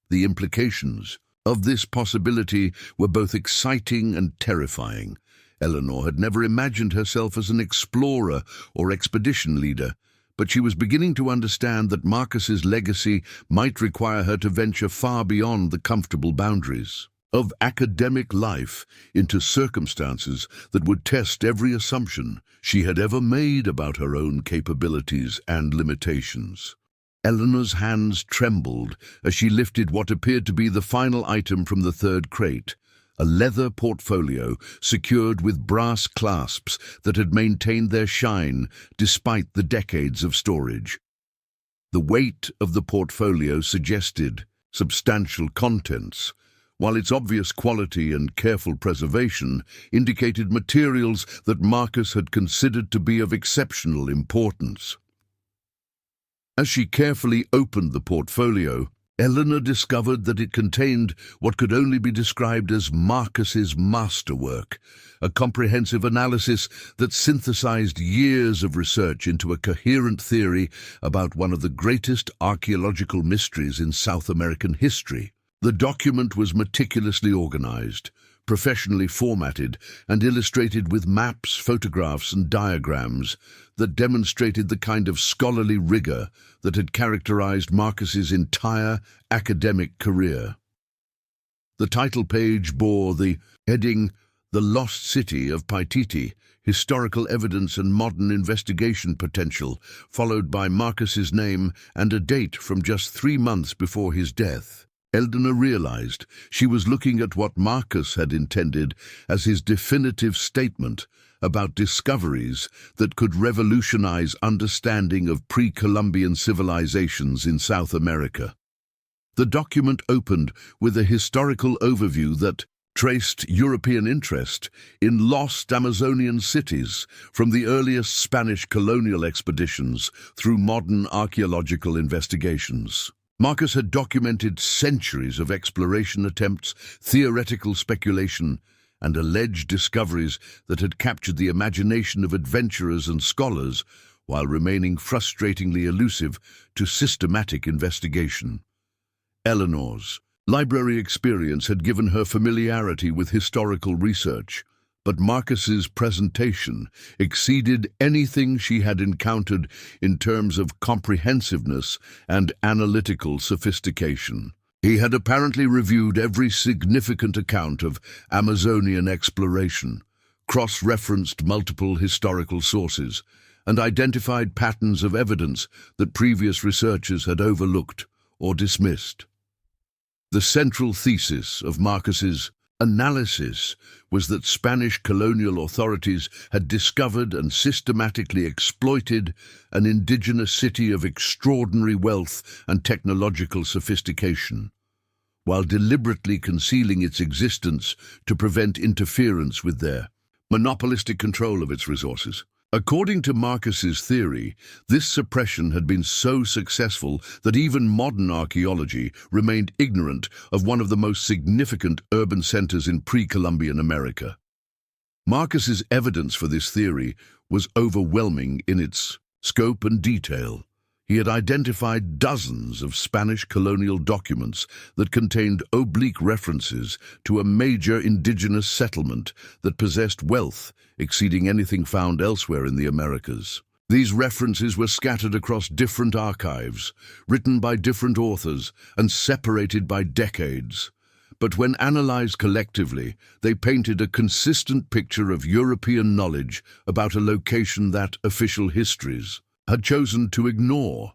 The implications of this possibility were both exciting and terrifying. Eleanor had never imagined herself as an explorer or expedition leader, but she was beginning to understand that Marcus's legacy might require her to venture far beyond the comfortable boundaries of academic life into circumstances that would test every assumption she had ever made about her own capabilities and limitations. Eleanor's hands trembled as she lifted what appeared to be the final item from the third crate, a leather portfolio secured with brass clasps that had maintained their shine despite the decades of storage. The weight of the portfolio suggested substantial contents, while its obvious quality and careful preservation indicated materials that Marcus had considered to be of exceptional importance. As she carefully opened the portfolio, Eleanor discovered that it contained what could only be described as Marcus's masterwork, a comprehensive analysis that synthesized years of research into a coherent theory about one of the greatest archaeological mysteries in South American history. The document was meticulously organized, professionally formatted, and illustrated with maps, photographs, and diagrams that demonstrated the kind of scholarly rigor that had characterized Marcus's entire academic career. The title page bore the heading, "The Lost City of Paititi, Historical Evidence and Modern Investigation Potential," followed by Marcus's name and a date from just 3 months before his death. Eleanor realized she was looking at what Marcus had intended as his definitive statement about discoveries that could revolutionize understanding of pre-Columbian civilizations in South America. The document opened with a historical overview that traced European interest in lost Amazonian cities from the earliest Spanish colonial expeditions through modern archaeological investigations. Marcus had documented centuries of exploration attempts, theoretical speculation, and alleged discoveries that had captured the imagination of adventurers and scholars while remaining frustratingly elusive to systematic investigation. Eleanor's library experience had given her familiarity with historical research, but Marcus's presentation exceeded anything she had encountered in terms of comprehensiveness and analytical sophistication. He had apparently reviewed every significant account of Amazonian exploration, cross-referenced multiple historical sources, and identified patterns of evidence that previous researchers had overlooked or dismissed. The central thesis of Marcus's analysis was that Spanish colonial authorities had discovered and systematically exploited an indigenous city of extraordinary wealth and technological sophistication, while deliberately concealing its existence to prevent interference with their monopolistic control of its resources. According to Marcus's theory, this suppression had been so successful that even modern archaeology remained ignorant of one of the most significant urban centers in pre-Columbian America. Marcus's evidence for this theory was overwhelming in its scope and detail. He had identified dozens of Spanish colonial documents that contained oblique references to a major indigenous settlement that possessed wealth exceeding anything found elsewhere in the Americas. These references were scattered across different archives, written by different authors, and separated by decades. But when analyzed collectively, they painted a consistent picture of European knowledge about a location that official histories had chosen to ignore.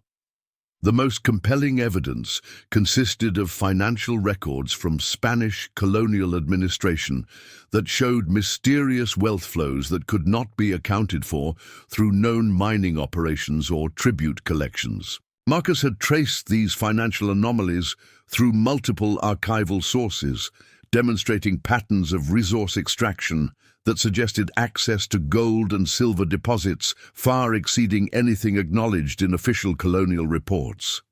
The most compelling evidence consisted of financial records from Spanish colonial administration that showed mysterious wealth flows that could not be accounted for through known mining operations or tribute collections. Marcus had traced these financial anomalies through multiple archival sources, demonstrating patterns of resource extraction that suggested access to gold and silver deposits far exceeding anything acknowledged in official colonial reports.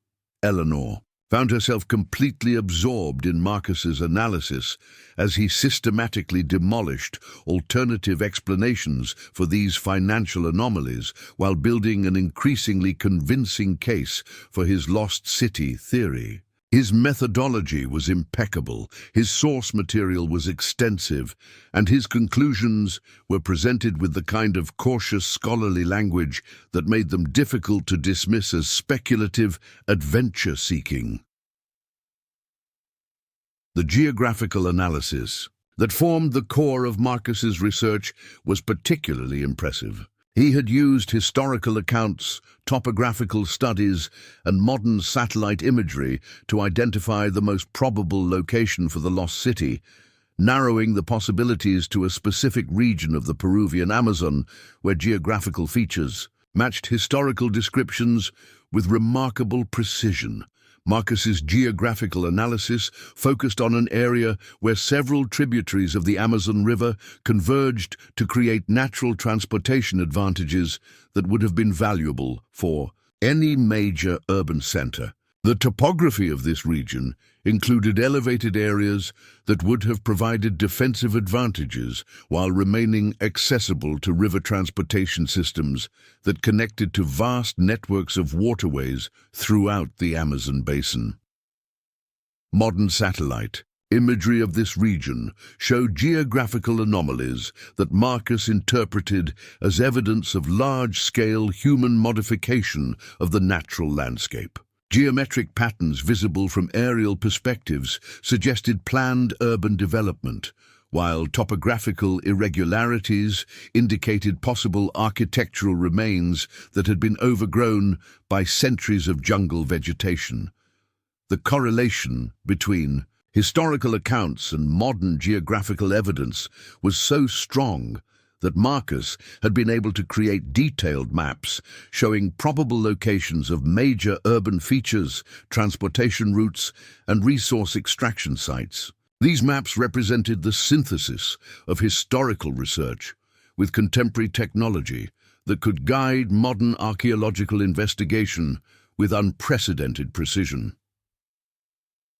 Eleanor found herself completely absorbed in Marcus's analysis as he systematically demolished alternative explanations for these financial anomalies while building an increasingly convincing case for his lost city theory. His methodology was impeccable, his source material was extensive, and his conclusions were presented with the kind of cautious scholarly language that made them difficult to dismiss as speculative adventure-seeking. The geographical analysis that formed the core of Marcus's research was particularly impressive. He had used historical accounts, topographical studies, and modern satellite imagery to identify the most probable location for the lost city, narrowing the possibilities to a specific region of the Peruvian Amazon where geographical features matched historical descriptions with remarkable precision. Marcus's geographical analysis focused on an area where several tributaries of the Amazon River converged to create natural transportation advantages that would have been valuable for any major urban center. The topography of this region included elevated areas that would have provided defensive advantages while remaining accessible to river transportation systems that connected to vast networks of waterways throughout the Amazon basin. Modern satellite imagery of this region showed geographical anomalies that Marcus interpreted as evidence of large-scale human modification of the natural landscape. Geometric patterns visible from aerial perspectives suggested planned urban development, while topographical irregularities indicated possible architectural remains that had been overgrown by centuries of jungle vegetation. The correlation between historical accounts and modern geographical evidence was so strong that Marcus had been able to create detailed maps showing probable locations of major urban features, transportation routes, and resource extraction sites. These maps represented the synthesis of historical research with contemporary technology that could guide modern archaeological investigation with unprecedented precision.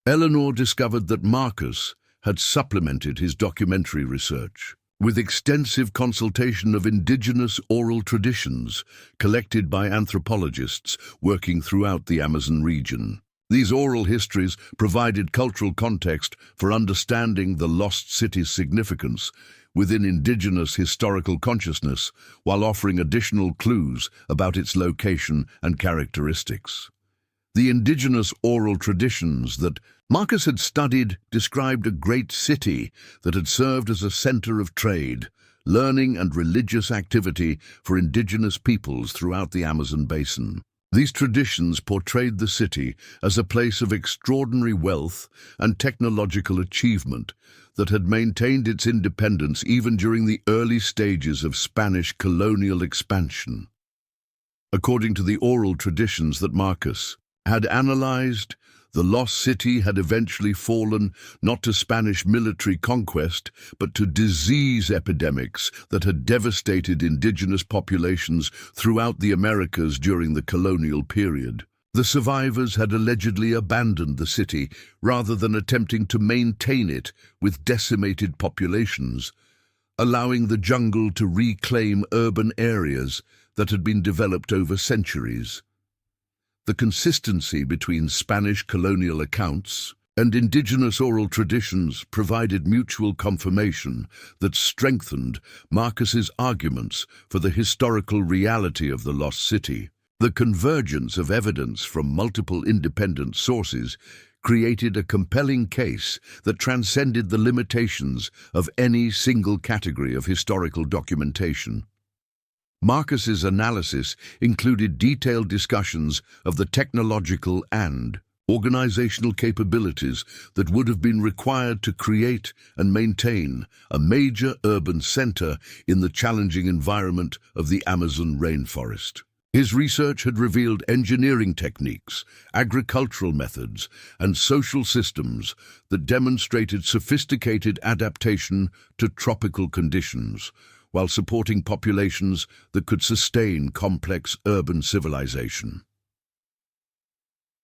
Eleanor discovered that Marcus had supplemented his documentary research with extensive consultation of indigenous oral traditions collected by anthropologists working throughout the Amazon region. These oral histories provided cultural context for understanding the lost city's significance within indigenous historical consciousness, while offering additional clues about its location and characteristics. The indigenous oral traditions that Marcus had studied described a great city that had served as a center of trade, learning, and religious activity for indigenous peoples throughout the Amazon basin. These traditions portrayed the city as a place of extraordinary wealth and technological achievement that had maintained its independence even during the early stages of Spanish colonial expansion. According to the oral traditions that Marcus had analyzed, the lost city had eventually fallen not to Spanish military conquest, but to disease epidemics that had devastated indigenous populations throughout the Americas during the colonial period. The survivors had allegedly abandoned the city rather than attempting to maintain it with decimated populations, allowing the jungle to reclaim urban areas that had been developed over centuries. The consistency between Spanish colonial accounts and indigenous oral traditions provided mutual confirmation that strengthened Marcus's arguments for the historical reality of the lost city. The convergence of evidence from multiple independent sources created a compelling case that transcended the limitations of any single category of historical documentation. Marcus's analysis included detailed discussions of the technological and organizational capabilities that would have been required to create and maintain a major urban center in the challenging environment of the Amazon rainforest. His research had revealed engineering techniques, agricultural methods, and social systems that demonstrated sophisticated adaptation to tropical conditions, while supporting populations that could sustain complex urban civilization.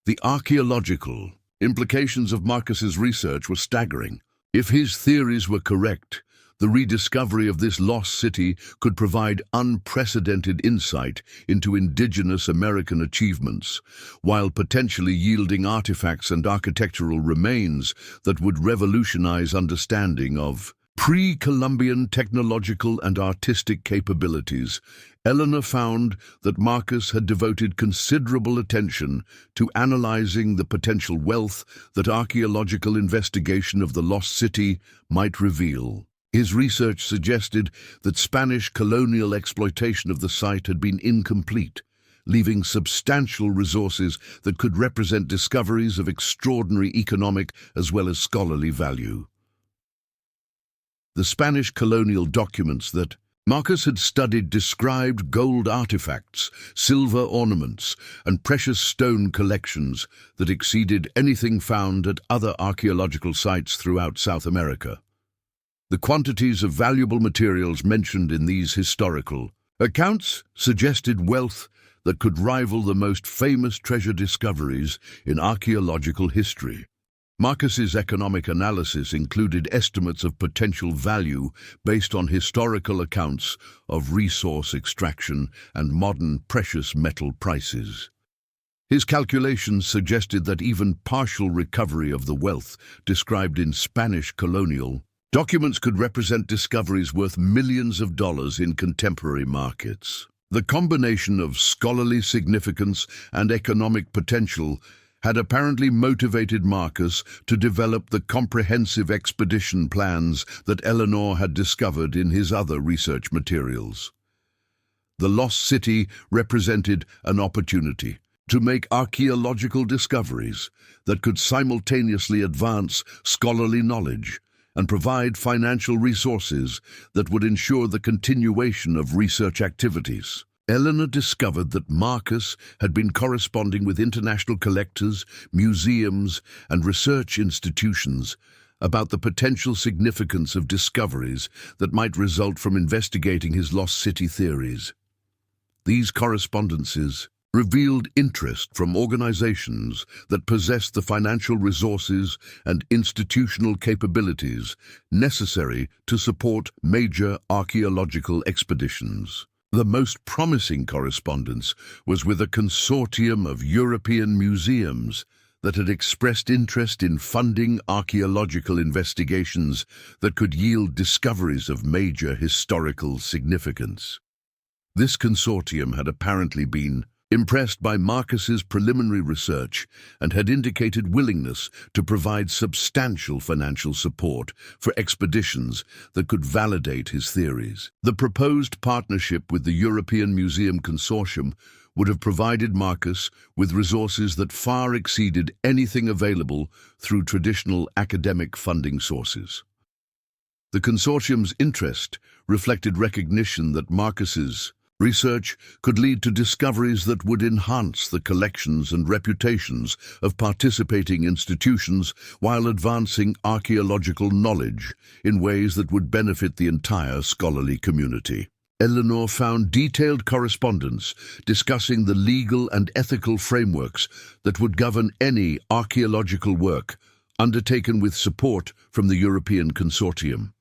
The archaeological implications of Marcus's research were staggering. If his theories were correct, the rediscovery of this lost city could provide unprecedented insight into indigenous American achievements, while potentially yielding artifacts and architectural remains that would revolutionize understanding of pre-Columbian technological and artistic capabilities. Eleanor found that Marcus had devoted considerable attention to analyzing the potential wealth that archaeological investigation of the lost city might reveal. His research suggested that Spanish colonial exploitation of the site had been incomplete, leaving substantial resources that could represent discoveries of extraordinary economic as well as scholarly value. The Spanish colonial documents that Marcus had studied described gold artifacts, silver ornaments, and precious stone collections that exceeded anything found at other archaeological sites throughout South America. The quantities of valuable materials mentioned in these historical accounts suggested wealth that could rival the most famous treasure discoveries in archaeological history. Marcus's economic analysis included estimates of potential value based on historical accounts of resource extraction and modern precious metal prices. His calculations suggested that even partial recovery of the wealth described in Spanish colonial documents could represent discoveries worth millions of dollars in contemporary markets. The combination of scholarly significance and economic potential had apparently motivated Marcus to develop the comprehensive expedition plans that Eleanor had discovered in his other research materials. The lost city represented an opportunity to make archaeological discoveries that could simultaneously advance scholarly knowledge and provide financial resources that would ensure the continuation of research activities. Eleanor discovered that Marcus had been corresponding with international collectors, museums, and research institutions about the potential significance of discoveries that might result from investigating his lost city theories. These correspondences revealed interest from organizations that possessed the financial resources and institutional capabilities necessary to support major archaeological expeditions. The most promising correspondence was with a consortium of European museums that had expressed interest in funding archaeological investigations that could yield discoveries of major historical significance. This consortium had apparently been impressed by Marcus's preliminary research and had indicated willingness to provide substantial financial support for expeditions that could validate his theories. The proposed partnership with the European Museum Consortium would have provided Marcus with resources that far exceeded anything available through traditional academic funding sources. The consortium's interest reflected recognition that Marcus's research could lead to discoveries that would enhance the collections and reputations of participating institutions while advancing archaeological knowledge in ways that would benefit the entire scholarly community. Eleanor found detailed correspondence discussing the legal and ethical frameworks that would govern any archaeological work undertaken with support from the European Consortium.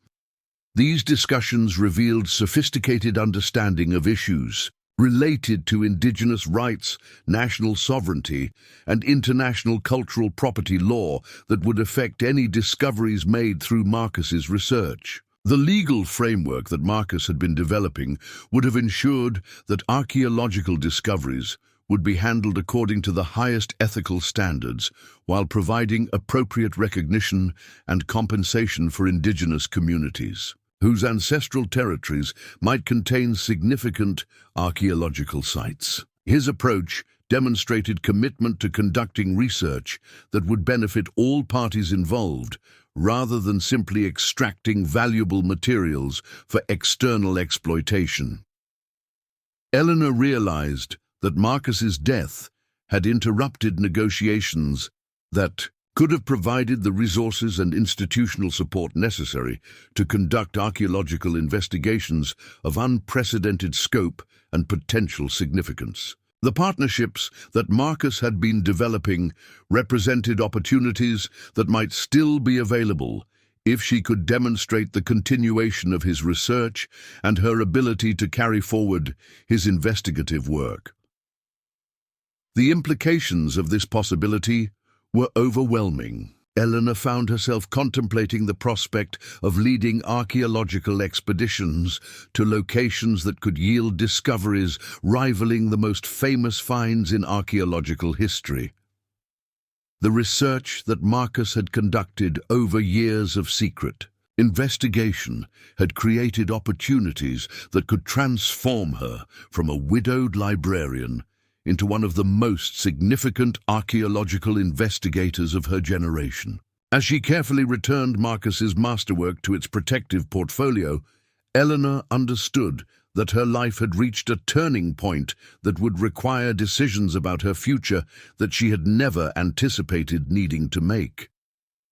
These discussions revealed sophisticated understanding of issues related to indigenous rights, national sovereignty, and international cultural property law that would affect any discoveries made through Marcus's research. The legal framework that Marcus had been developing would have ensured that archaeological discoveries would be handled according to the highest ethical standards while providing appropriate recognition and compensation for indigenous communities. whose ancestral territories might contain significant archaeological sites. His approach demonstrated commitment to conducting research that would benefit all parties involved, rather than simply extracting valuable materials for external exploitation. Eleanor realized that Marcus's death had interrupted negotiations that could have provided the resources and institutional support necessary to conduct archaeological investigations of unprecedented scope and potential significance. The partnerships that Marcus had been developing represented opportunities that might still be available if she could demonstrate the continuation of his research and her ability to carry forward his investigative work. The implications of this possibility were overwhelming. Eleanor found herself contemplating the prospect of leading archaeological expeditions to locations that could yield discoveries rivaling the most famous finds in archaeological history. The research that Marcus had conducted over years of secret investigation had created opportunities that could transform her from a widowed librarian into one of the most significant archaeological investigators of her generation. As she carefully returned Marcus's masterwork to its protective portfolio, Eleanor understood that her life had reached a turning point that would require decisions about her future that she had never anticipated needing to make.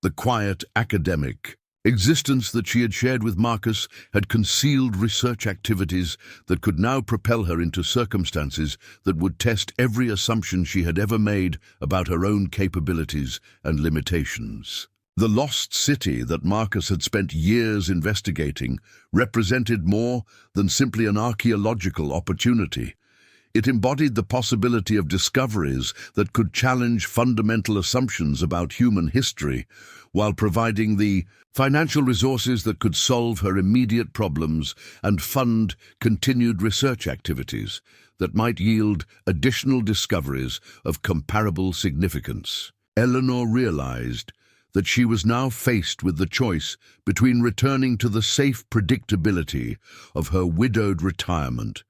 The quiet academic existence that she had shared with Marcus had concealed research activities that could now propel her into circumstances that would test every assumption she had ever made about her own capabilities and limitations. The lost city that Marcus had spent years investigating represented more than simply an archaeological opportunity. It embodied the possibility of discoveries that could challenge fundamental assumptions about human history, while providing the financial resources that could solve her immediate problems and fund continued research activities that might yield additional discoveries of comparable significance. Eleanor realized that she was now faced with the choice between returning to the safe predictability of her widowed retirement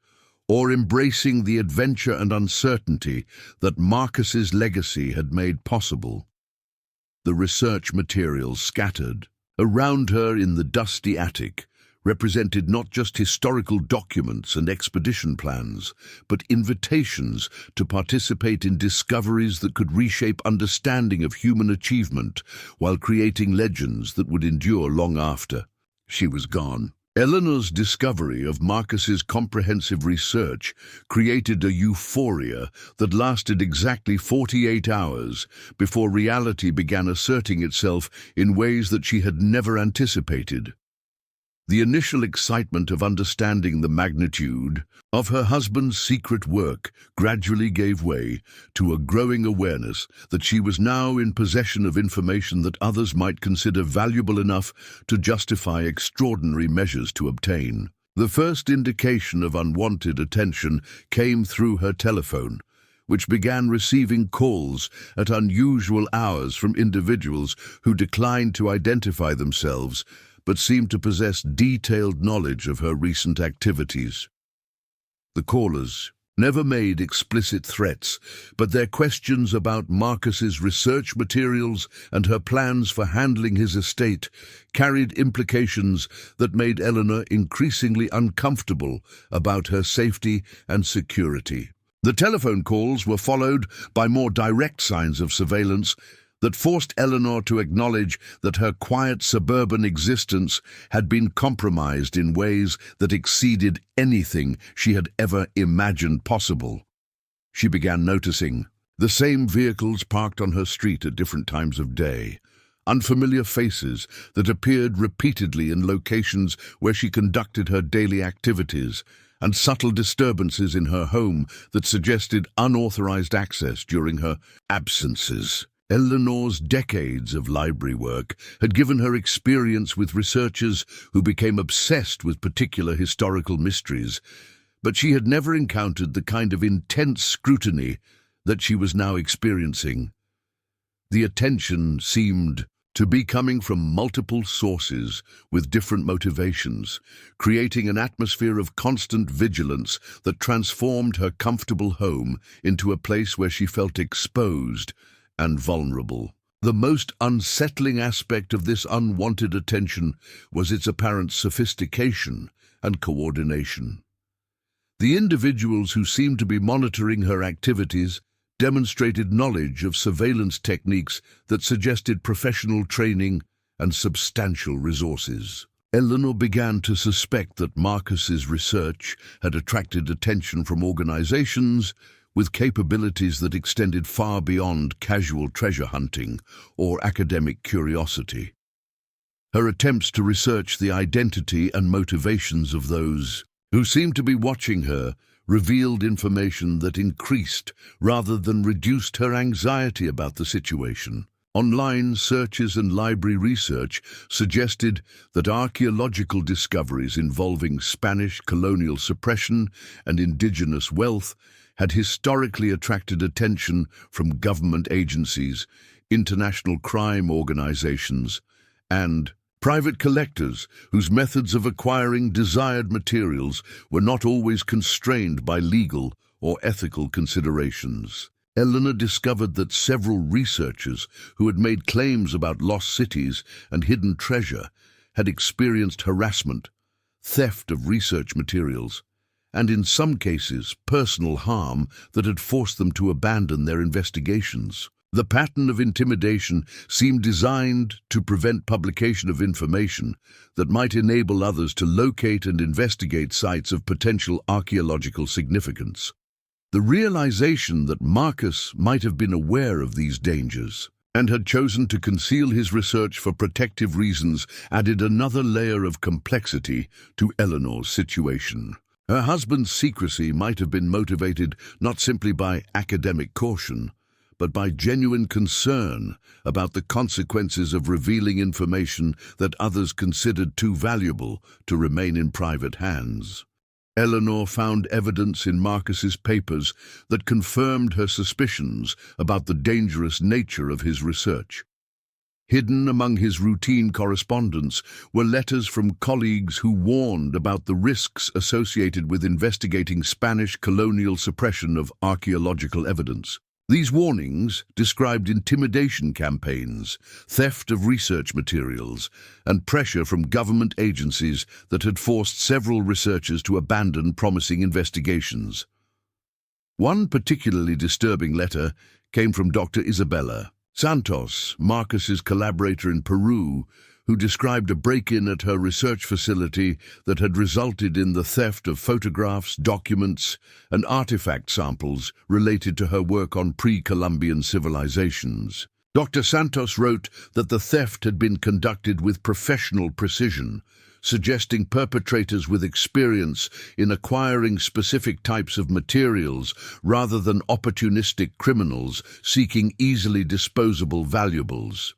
or embracing the adventure and uncertainty that Marcus's legacy had made possible. The research materials scattered around her in the dusty attic represented not just historical documents and expedition plans, but invitations to participate in discoveries that could reshape understanding of human achievement while creating legends that would endure long after she was gone. Eleanor's discovery of Marcus's comprehensive research created a euphoria that lasted exactly 48 hours before reality began asserting itself in ways that she had never anticipated. The initial excitement of understanding the magnitude of her husband's secret work gradually gave way to a growing awareness that she was now in possession of information that others might consider valuable enough to justify extraordinary measures to obtain. The first indication of unwanted attention came through her telephone, which began receiving calls at unusual hours from individuals who declined to identify themselves but seemed to possess detailed knowledge of her recent activities. The callers never made explicit threats, but their questions about Marcus's research materials and her plans for handling his estate carried implications that made Eleanor increasingly uncomfortable about her safety and security. The telephone calls were followed by more direct signs of surveillance that forced Eleanor to acknowledge that her quiet suburban existence had been compromised in ways that exceeded anything she had ever imagined possible. She began noticing the same vehicles parked on her street at different times of day, unfamiliar faces that appeared repeatedly in locations where she conducted her daily activities, and subtle disturbances in her home that suggested unauthorized access during her absences. Eleanor's decades of library work had given her experience with researchers who became obsessed with particular historical mysteries, but she had never encountered the kind of intense scrutiny that she was now experiencing. The attention seemed to be coming from multiple sources with different motivations, creating an atmosphere of constant vigilance that transformed her comfortable home into a place where she felt exposed and vulnerable. The most unsettling aspect of this unwanted attention was its apparent sophistication and coordination. The individuals who seemed to be monitoring her activities demonstrated knowledge of surveillance techniques that suggested professional training and substantial resources. Eleanor began to suspect that Marcus's research had attracted attention from organizations with capabilities that extended far beyond casual treasure hunting or academic curiosity. Her attempts to research the identity and motivations of those who seemed to be watching her revealed information that increased rather than reduced her anxiety about the situation. Online searches and library research suggested that archaeological discoveries involving Spanish colonial suppression and indigenous wealth had historically attracted attention from government agencies, international crime organizations, and private collectors whose methods of acquiring desired materials were not always constrained by legal or ethical considerations. Eleanor discovered that several researchers who had made claims about lost cities and hidden treasure had experienced harassment, theft of research materials, and in some cases personal harm that had forced them to abandon their investigations. The pattern of intimidation seemed designed to prevent publication of information that might enable others to locate and investigate sites of potential archaeological significance. The realization that Marcus might have been aware of these dangers and had chosen to conceal his research for protective reasons added another layer of complexity to Eleanor's situation. Her husband's secrecy might have been motivated not simply by academic caution, but by genuine concern about the consequences of revealing information that others considered too valuable to remain in private hands. Eleanor found evidence in Marcus's papers that confirmed her suspicions about the dangerous nature of his research. Hidden among his routine correspondence were letters from colleagues who warned about the risks associated with investigating Spanish colonial suppression of archaeological evidence. These warnings described intimidation campaigns, theft of research materials, and pressure from government agencies that had forced several researchers to abandon promising investigations. One particularly disturbing letter came from Dr. Isabella Santos, Marcus's collaborator in Peru, who described a break-in at her research facility that had resulted in the theft of photographs, documents, and artifact samples related to her work on pre-Columbian civilizations. Dr. Santos wrote that the theft had been conducted with professional precision, suggesting perpetrators with experience in acquiring specific types of materials rather than opportunistic criminals seeking easily disposable valuables.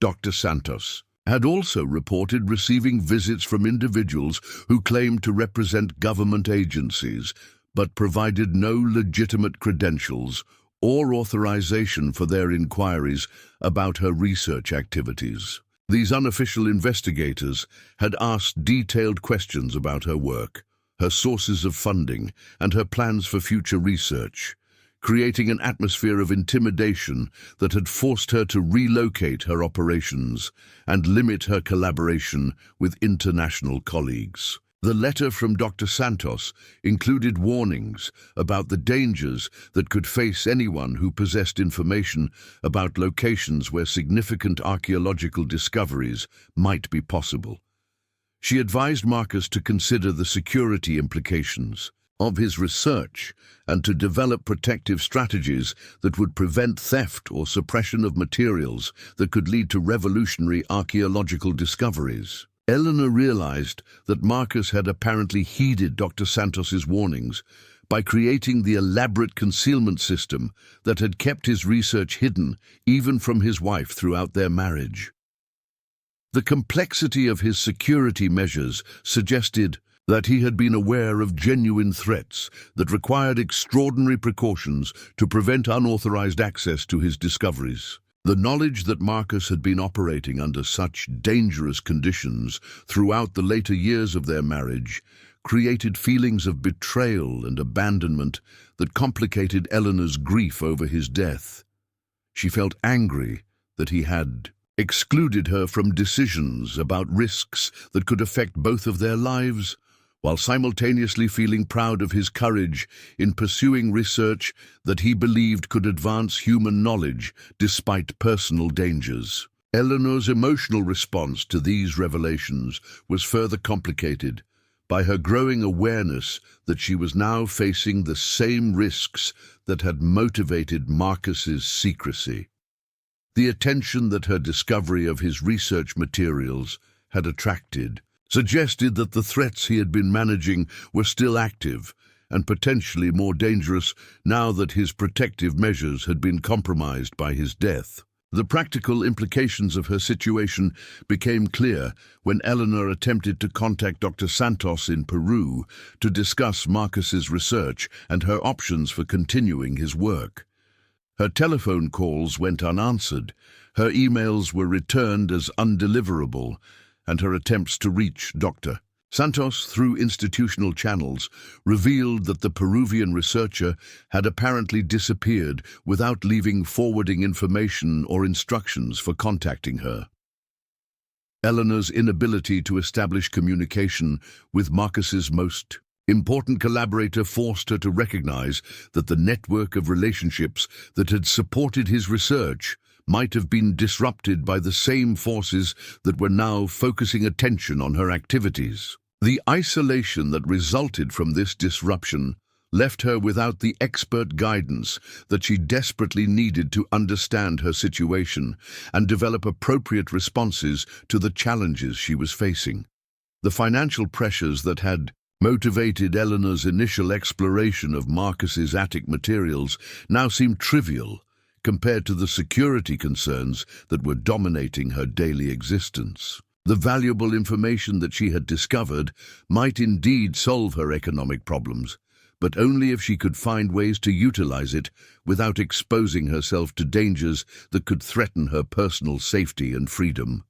Dr. Santos had also reported receiving visits from individuals who claimed to represent government agencies, but provided no legitimate credentials or authorization for their inquiries about her research activities. These unofficial investigators had asked detailed questions about her work, her sources of funding, and her plans for future research, creating an atmosphere of intimidation that had forced her to relocate her operations and limit her collaboration with international colleagues. The letter from Dr. Santos included warnings about the dangers that could face anyone who possessed information about locations where significant archaeological discoveries might be possible. She advised Marcus to consider the security implications of his research and to develop protective strategies that would prevent theft or suppression of materials that could lead to revolutionary archaeological discoveries. Eleanor realized that Marcus had apparently heeded Dr. Santos's warnings by creating the elaborate concealment system that had kept his research hidden even from his wife throughout their marriage. The complexity of his security measures suggested that he had been aware of genuine threats that required extraordinary precautions to prevent unauthorized access to his discoveries. The knowledge that Marcus had been operating under such dangerous conditions throughout the later years of their marriage created feelings of betrayal and abandonment that complicated Eleanor's grief over his death. She felt angry that he had excluded her from decisions about risks that could affect both of their lives, while simultaneously feeling proud of his courage in pursuing research that he believed could advance human knowledge despite personal dangers. Eleanor's emotional response to these revelations was further complicated by her growing awareness that she was now facing the same risks that had motivated Marcus's secrecy. The attention that her discovery of his research materials had attracted suggested that the threats he had been managing were still active and potentially more dangerous now that his protective measures had been compromised by his death. The practical implications of her situation became clear when Eleanor attempted to contact Dr. Santos in Peru to discuss Marcus's research and her options for continuing his work. Her telephone calls went unanswered, her emails were returned as undeliverable, and her attempts to reach Dr. Santos through institutional channels revealed that the Peruvian researcher had apparently disappeared without leaving forwarding information or instructions for contacting her. Eleanor's inability to establish communication with Marcus's most important collaborator forced her to recognize that the network of relationships that had supported his research might have been disrupted by the same forces that were now focusing attention on her activities. The isolation that resulted from this disruption left her without the expert guidance that she desperately needed to understand her situation and develop appropriate responses to the challenges she was facing. The financial pressures that had motivated Eleanor's initial exploration of Marcus's attic materials now seemed trivial compared to the security concerns that were dominating her daily existence. The valuable information that she had discovered might indeed solve her economic problems, but only if she could find ways to utilize it without exposing herself to dangers that could threaten her personal safety and freedom.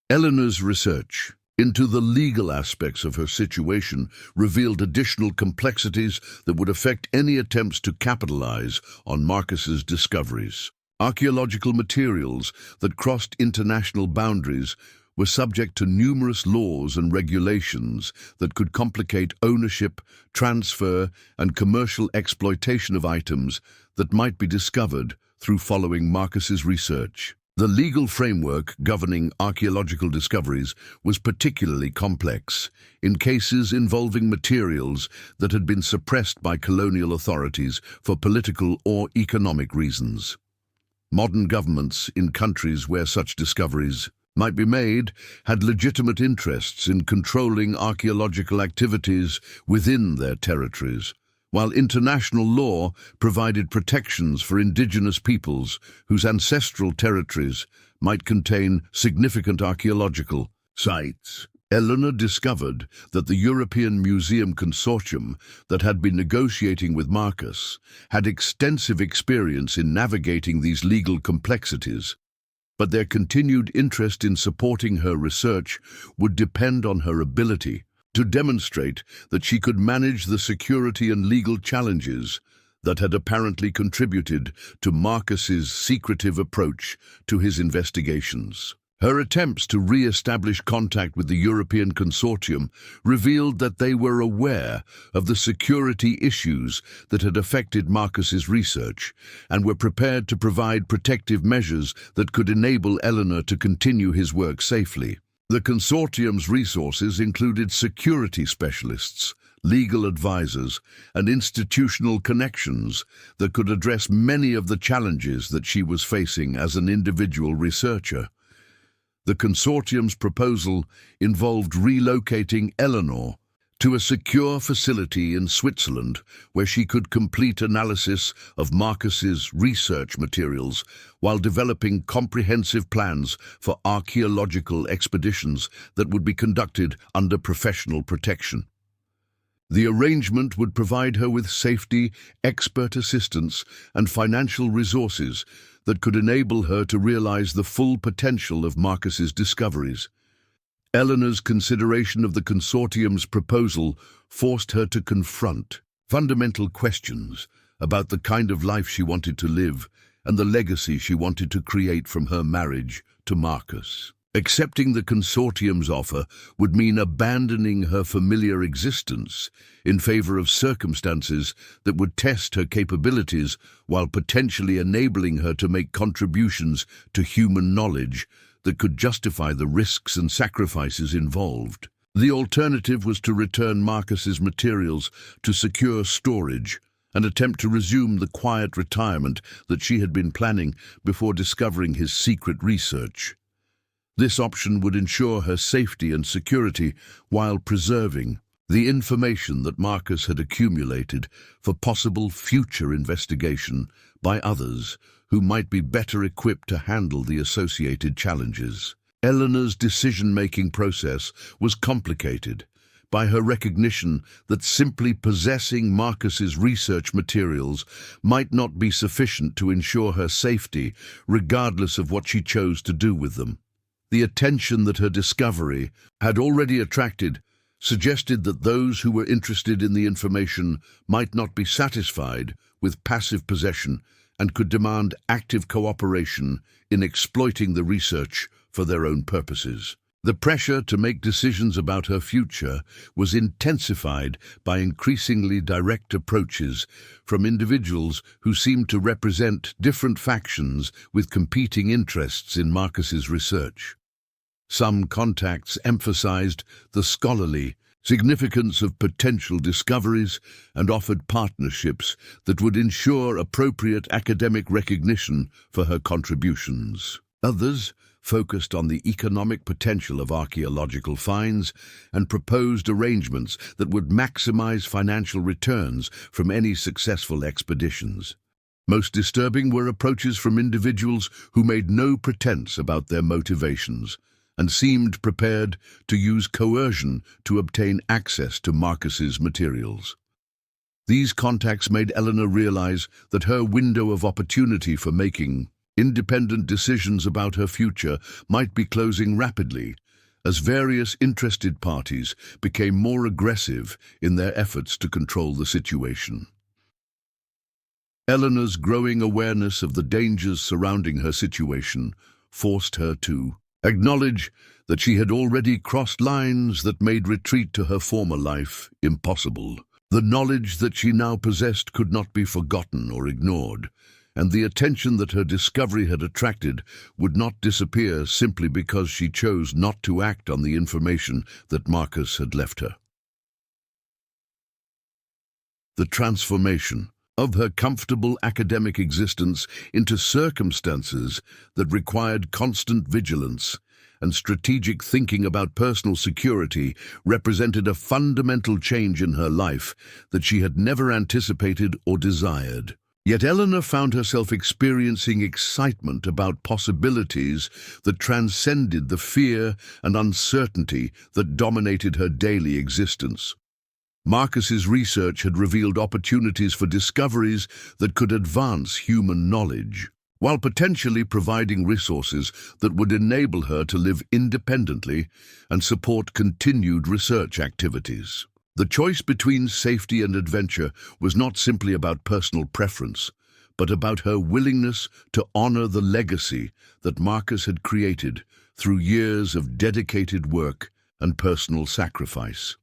Eleanor's research into the legal aspects of her situation revealed additional complexities that would affect any attempts to capitalize on Marcus's discoveries. Archaeological materials that crossed international boundaries were subject to numerous laws and regulations that could complicate ownership, transfer, and commercial exploitation of items that might be discovered through following Marcus's research. The legal framework governing archaeological discoveries was particularly complex in cases involving materials that had been suppressed by colonial authorities for political or economic reasons. Modern governments in countries where such discoveries might be made had legitimate interests in controlling archaeological activities within their territories, while international law provided protections for indigenous peoples whose ancestral territories might contain significant archaeological sites. Eleanor discovered that the European Museum Consortium that had been negotiating with Marcus had extensive experience in navigating these legal complexities, but their continued interest in supporting her research would depend on her ability to demonstrate that she could manage the security and legal challenges that had apparently contributed to Marcus's secretive approach to his investigations. Her attempts to re-establish contact with the European Consortium revealed that they were aware of the security issues that had affected Marcus's research and were prepared to provide protective measures that could enable Eleanor to continue his work safely. The consortium's resources included security specialists, legal advisors, and institutional connections that could address many of the challenges that she was facing as an individual researcher. The consortium's proposal involved relocating Eleanor to a secure facility in Switzerland where she could complete analysis of Marcus's research materials while developing comprehensive plans for archaeological expeditions that would be conducted under professional protection. The arrangement would provide her with safety, expert assistance, and financial resources that could enable her to realize the full potential of Marcus's discoveries. Eleanor's consideration of the consortium's proposal forced her to confront fundamental questions about the kind of life she wanted to live and the legacy she wanted to create from her marriage to Marcus. Accepting the consortium's offer would mean abandoning her familiar existence in favor of circumstances that would test her capabilities while potentially enabling her to make contributions to human knowledge that could justify the risks and sacrifices involved. The alternative was to return Marcus's materials to secure storage and attempt to resume the quiet retirement that she had been planning before discovering his secret research. This option would ensure her safety and security while preserving the information that Marcus had accumulated for possible future investigation by others who might be better equipped to handle the associated challenges. Eleanor's decision-making process was complicated by her recognition that simply possessing Marcus's research materials might not be sufficient to ensure her safety, regardless of what she chose to do with them. The attention that her discovery had already attracted suggested that those who were interested in the information might not be satisfied with passive possession and could demand active cooperation in exploiting the research for their own purposes. The pressure to make decisions about her future was intensified by increasingly direct approaches from individuals who seemed to represent different factions with competing interests in Marcus's research. Some contacts emphasized the scholarly significance of potential discoveries and offered partnerships that would ensure appropriate academic recognition for her contributions. Others focused on the economic potential of archaeological finds and proposed arrangements that would maximize financial returns from any successful expeditions. Most disturbing were approaches from individuals who made no pretense about their motivations and seemed prepared to use coercion to obtain access to Marcus's materials. These contacts made Eleanor realize that her window of opportunity for making independent decisions about her future might be closing rapidly, as various interested parties became more aggressive in their efforts to control the situation. Eleanor's growing awareness of the dangers surrounding her situation forced her to acknowledge that she had already crossed lines that made retreat to her former life impossible. The knowledge that she now possessed could not be forgotten or ignored, and the attention that her discovery had attracted would not disappear simply because she chose not to act on the information that Marcus had left her. The transformation of her comfortable academic existence into circumstances that required constant vigilance and strategic thinking about personal security represented a fundamental change in her life that she had never anticipated or desired. Yet Eleanor found herself experiencing excitement about possibilities that transcended the fear and uncertainty that dominated her daily existence. Marcus's research had revealed opportunities for discoveries that could advance human knowledge, while potentially providing resources that would enable her to live independently and support continued research activities. The choice between safety and adventure was not simply about personal preference, but about her willingness to honor the legacy that Marcus had created through years of dedicated work and personal sacrifice.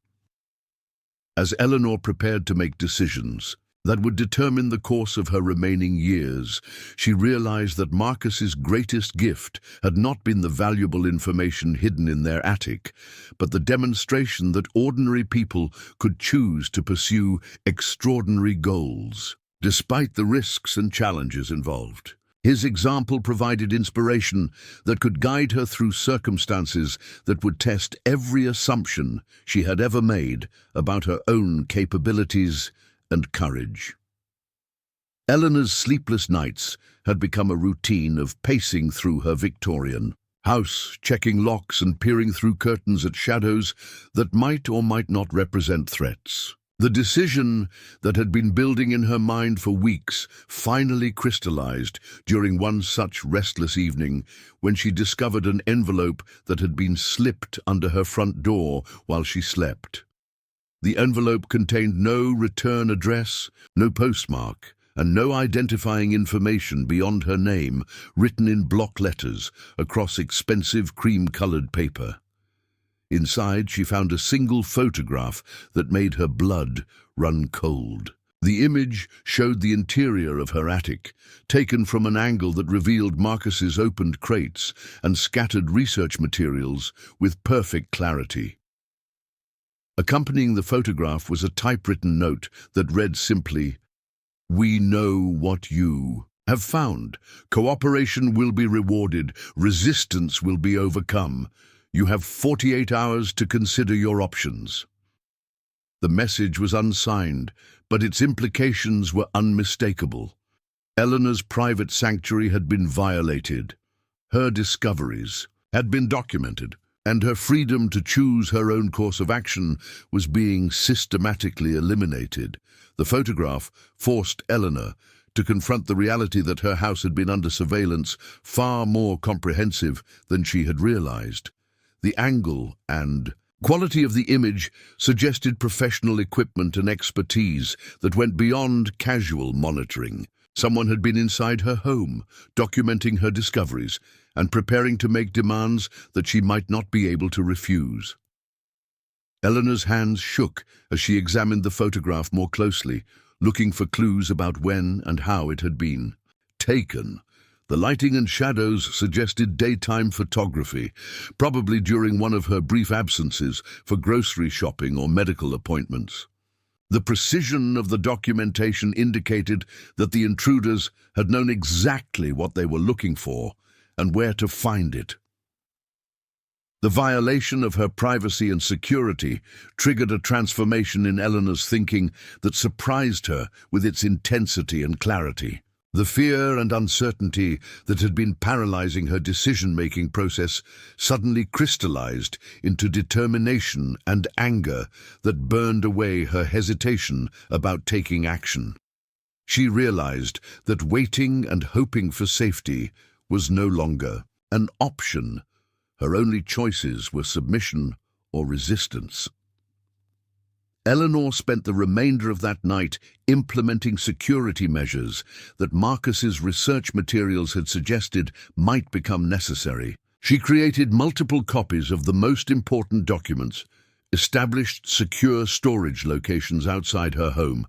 As Eleanor prepared to make decisions that would determine the course of her remaining years, she realized that Marcus's greatest gift had not been the valuable information hidden in their attic, but the demonstration that ordinary people could choose to pursue extraordinary goals, despite the risks and challenges involved. His example provided inspiration that could guide her through circumstances that would test every assumption she had ever made about her own capabilities and courage. Eleanor's sleepless nights had become a routine of pacing through her Victorian house, checking locks and peering through curtains at shadows that might or might not represent threats. The decision that had been building in her mind for weeks finally crystallized during one such restless evening when she discovered an envelope that had been slipped under her front door while she slept. The envelope contained no return address, no postmark, and no identifying information beyond her name, written in block letters across expensive cream-colored paper. Inside, she found a single photograph that made her blood run cold. The image showed the interior of her attic, taken from an angle that revealed Marcus's opened crates and scattered research materials with perfect clarity. Accompanying the photograph was a typewritten note that read simply, "We know what you have found. Cooperation will be rewarded. Resistance will be overcome. You have 48 hours to consider your options." The message was unsigned, but its implications were unmistakable. Eleanor's private sanctuary had been violated. Her discoveries had been documented, and her freedom to choose her own course of action was being systematically eliminated. The photograph forced Eleanor to confront the reality that her house had been under surveillance far more comprehensive than she had realized. The angle and quality of the image suggested professional equipment and expertise that went beyond casual monitoring. Someone had been inside her home, documenting her discoveries and preparing to make demands that she might not be able to refuse. Eleanor's hands shook as she examined the photograph more closely, looking for clues about when and how it had been taken. The lighting and shadows suggested daytime photography, probably during one of her brief absences for grocery shopping or medical appointments. The precision of the documentation indicated that the intruders had known exactly what they were looking for and where to find it. The violation of her privacy and security triggered a transformation in Eleanor's thinking that surprised her with its intensity and clarity. The fear and uncertainty that had been paralyzing her decision-making process suddenly crystallized into determination and anger that burned away her hesitation about taking action. She realized that waiting and hoping for safety was no longer an option. Her only choices were submission or resistance. Eleanor spent the remainder of that night implementing security measures that Marcus's research materials had suggested might become necessary. She created multiple copies of the most important documents, established secure storage locations outside her home,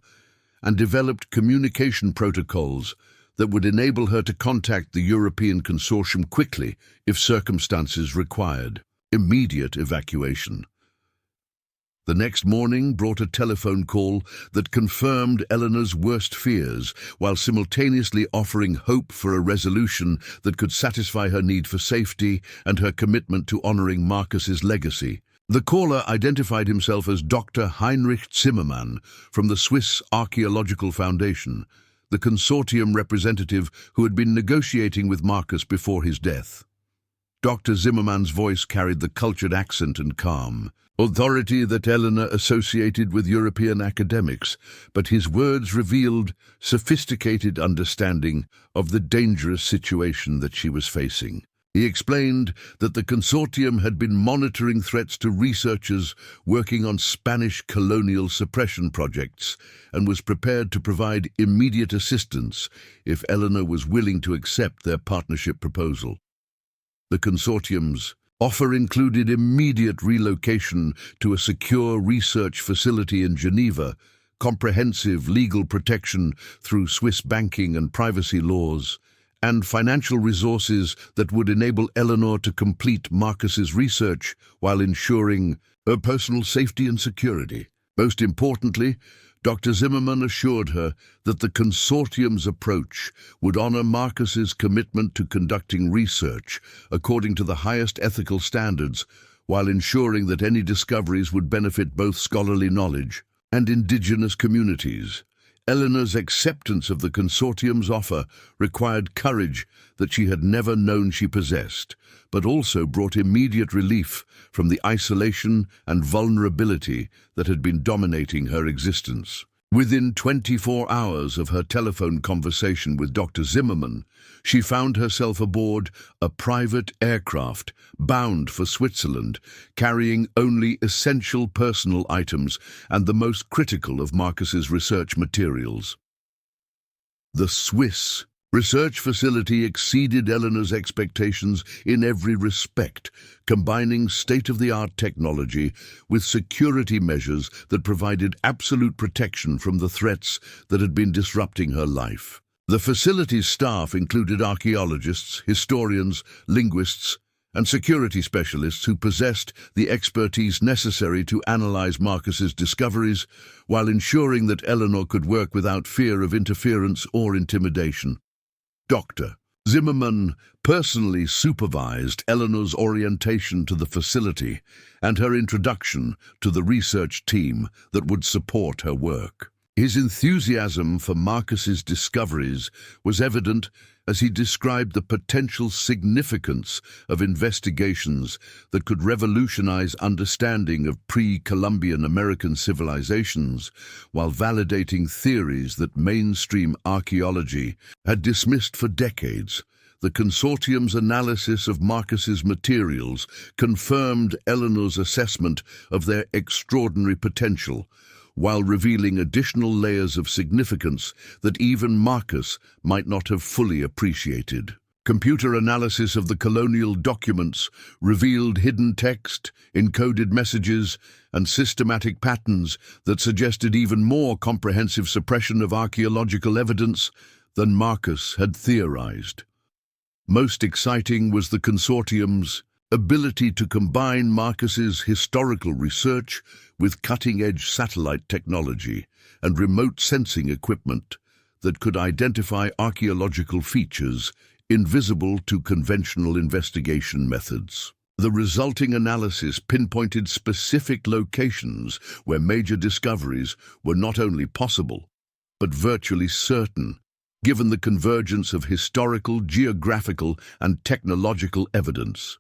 and developed communication protocols that would enable her to contact the European consortium quickly if circumstances required immediate evacuation. The next morning brought a telephone call that confirmed Eleanor's worst fears, while simultaneously offering hope for a resolution that could satisfy her need for safety and her commitment to honoring Marcus's legacy. The caller identified himself as Dr. Heinrich Zimmermann from the Swiss Archaeological Foundation, the consortium representative who had been negotiating with Marcus before his death. Dr. Zimmermann's voice carried the cultured accent and calm authority that Eleanor associated with European academics, but his words revealed sophisticated understanding of the dangerous situation that she was facing. He explained that the consortium had been monitoring threats to researchers working on Spanish colonial suppression projects and was prepared to provide immediate assistance if Eleanor was willing to accept their partnership proposal. The consortium's offer included immediate relocation to a secure research facility in Geneva, comprehensive legal protection through Swiss banking and privacy laws, and financial resources that would enable Eleanor to complete Marcus's research while ensuring her personal safety and security. Most importantly, Dr. Zimmermann assured her that the consortium's approach would honor Marcus's commitment to conducting research according to the highest ethical standards, while ensuring that any discoveries would benefit both scholarly knowledge and indigenous communities. Eleanor's acceptance of the consortium's offer required courage that she had never known she possessed, but also brought immediate relief from the isolation and vulnerability that had been dominating her existence. Within 24 hours of her telephone conversation with Dr. Zimmermann, she found herself aboard a private aircraft bound for Switzerland, carrying only essential personal items and the most critical of Marcus's research materials. The Swiss research facility exceeded Eleanor's expectations in every respect, combining state-of-the-art technology with security measures that provided absolute protection from the threats that had been disrupting her life. The facility's staff included archaeologists, historians, linguists, and security specialists who possessed the expertise necessary to analyze Marcus's discoveries, while ensuring that Eleanor could work without fear of interference or intimidation. Dr. Zimmermann personally supervised Eleanor's orientation to the facility and her introduction to the research team that would support her work. His enthusiasm for Marcus's discoveries was evident as he described the potential significance of investigations that could revolutionize understanding of pre-Columbian American civilizations, while validating theories that mainstream archaeology had dismissed for decades. The consortium's analysis of Marcus's materials confirmed Eleanor's assessment of their extraordinary potential, while revealing additional layers of significance that even Marcus might not have fully appreciated. Computer analysis of the colonial documents revealed hidden text, encoded messages, and systematic patterns that suggested even more comprehensive suppression of archaeological evidence than Marcus had theorized. Most exciting was the consortium's ability to combine Marcus's historical research with cutting-edge satellite technology and remote sensing equipment that could identify archaeological features invisible to conventional investigation methods. The resulting analysis pinpointed specific locations where major discoveries were not only possible, but virtually certain, given the convergence of historical, geographical, and technological evidence.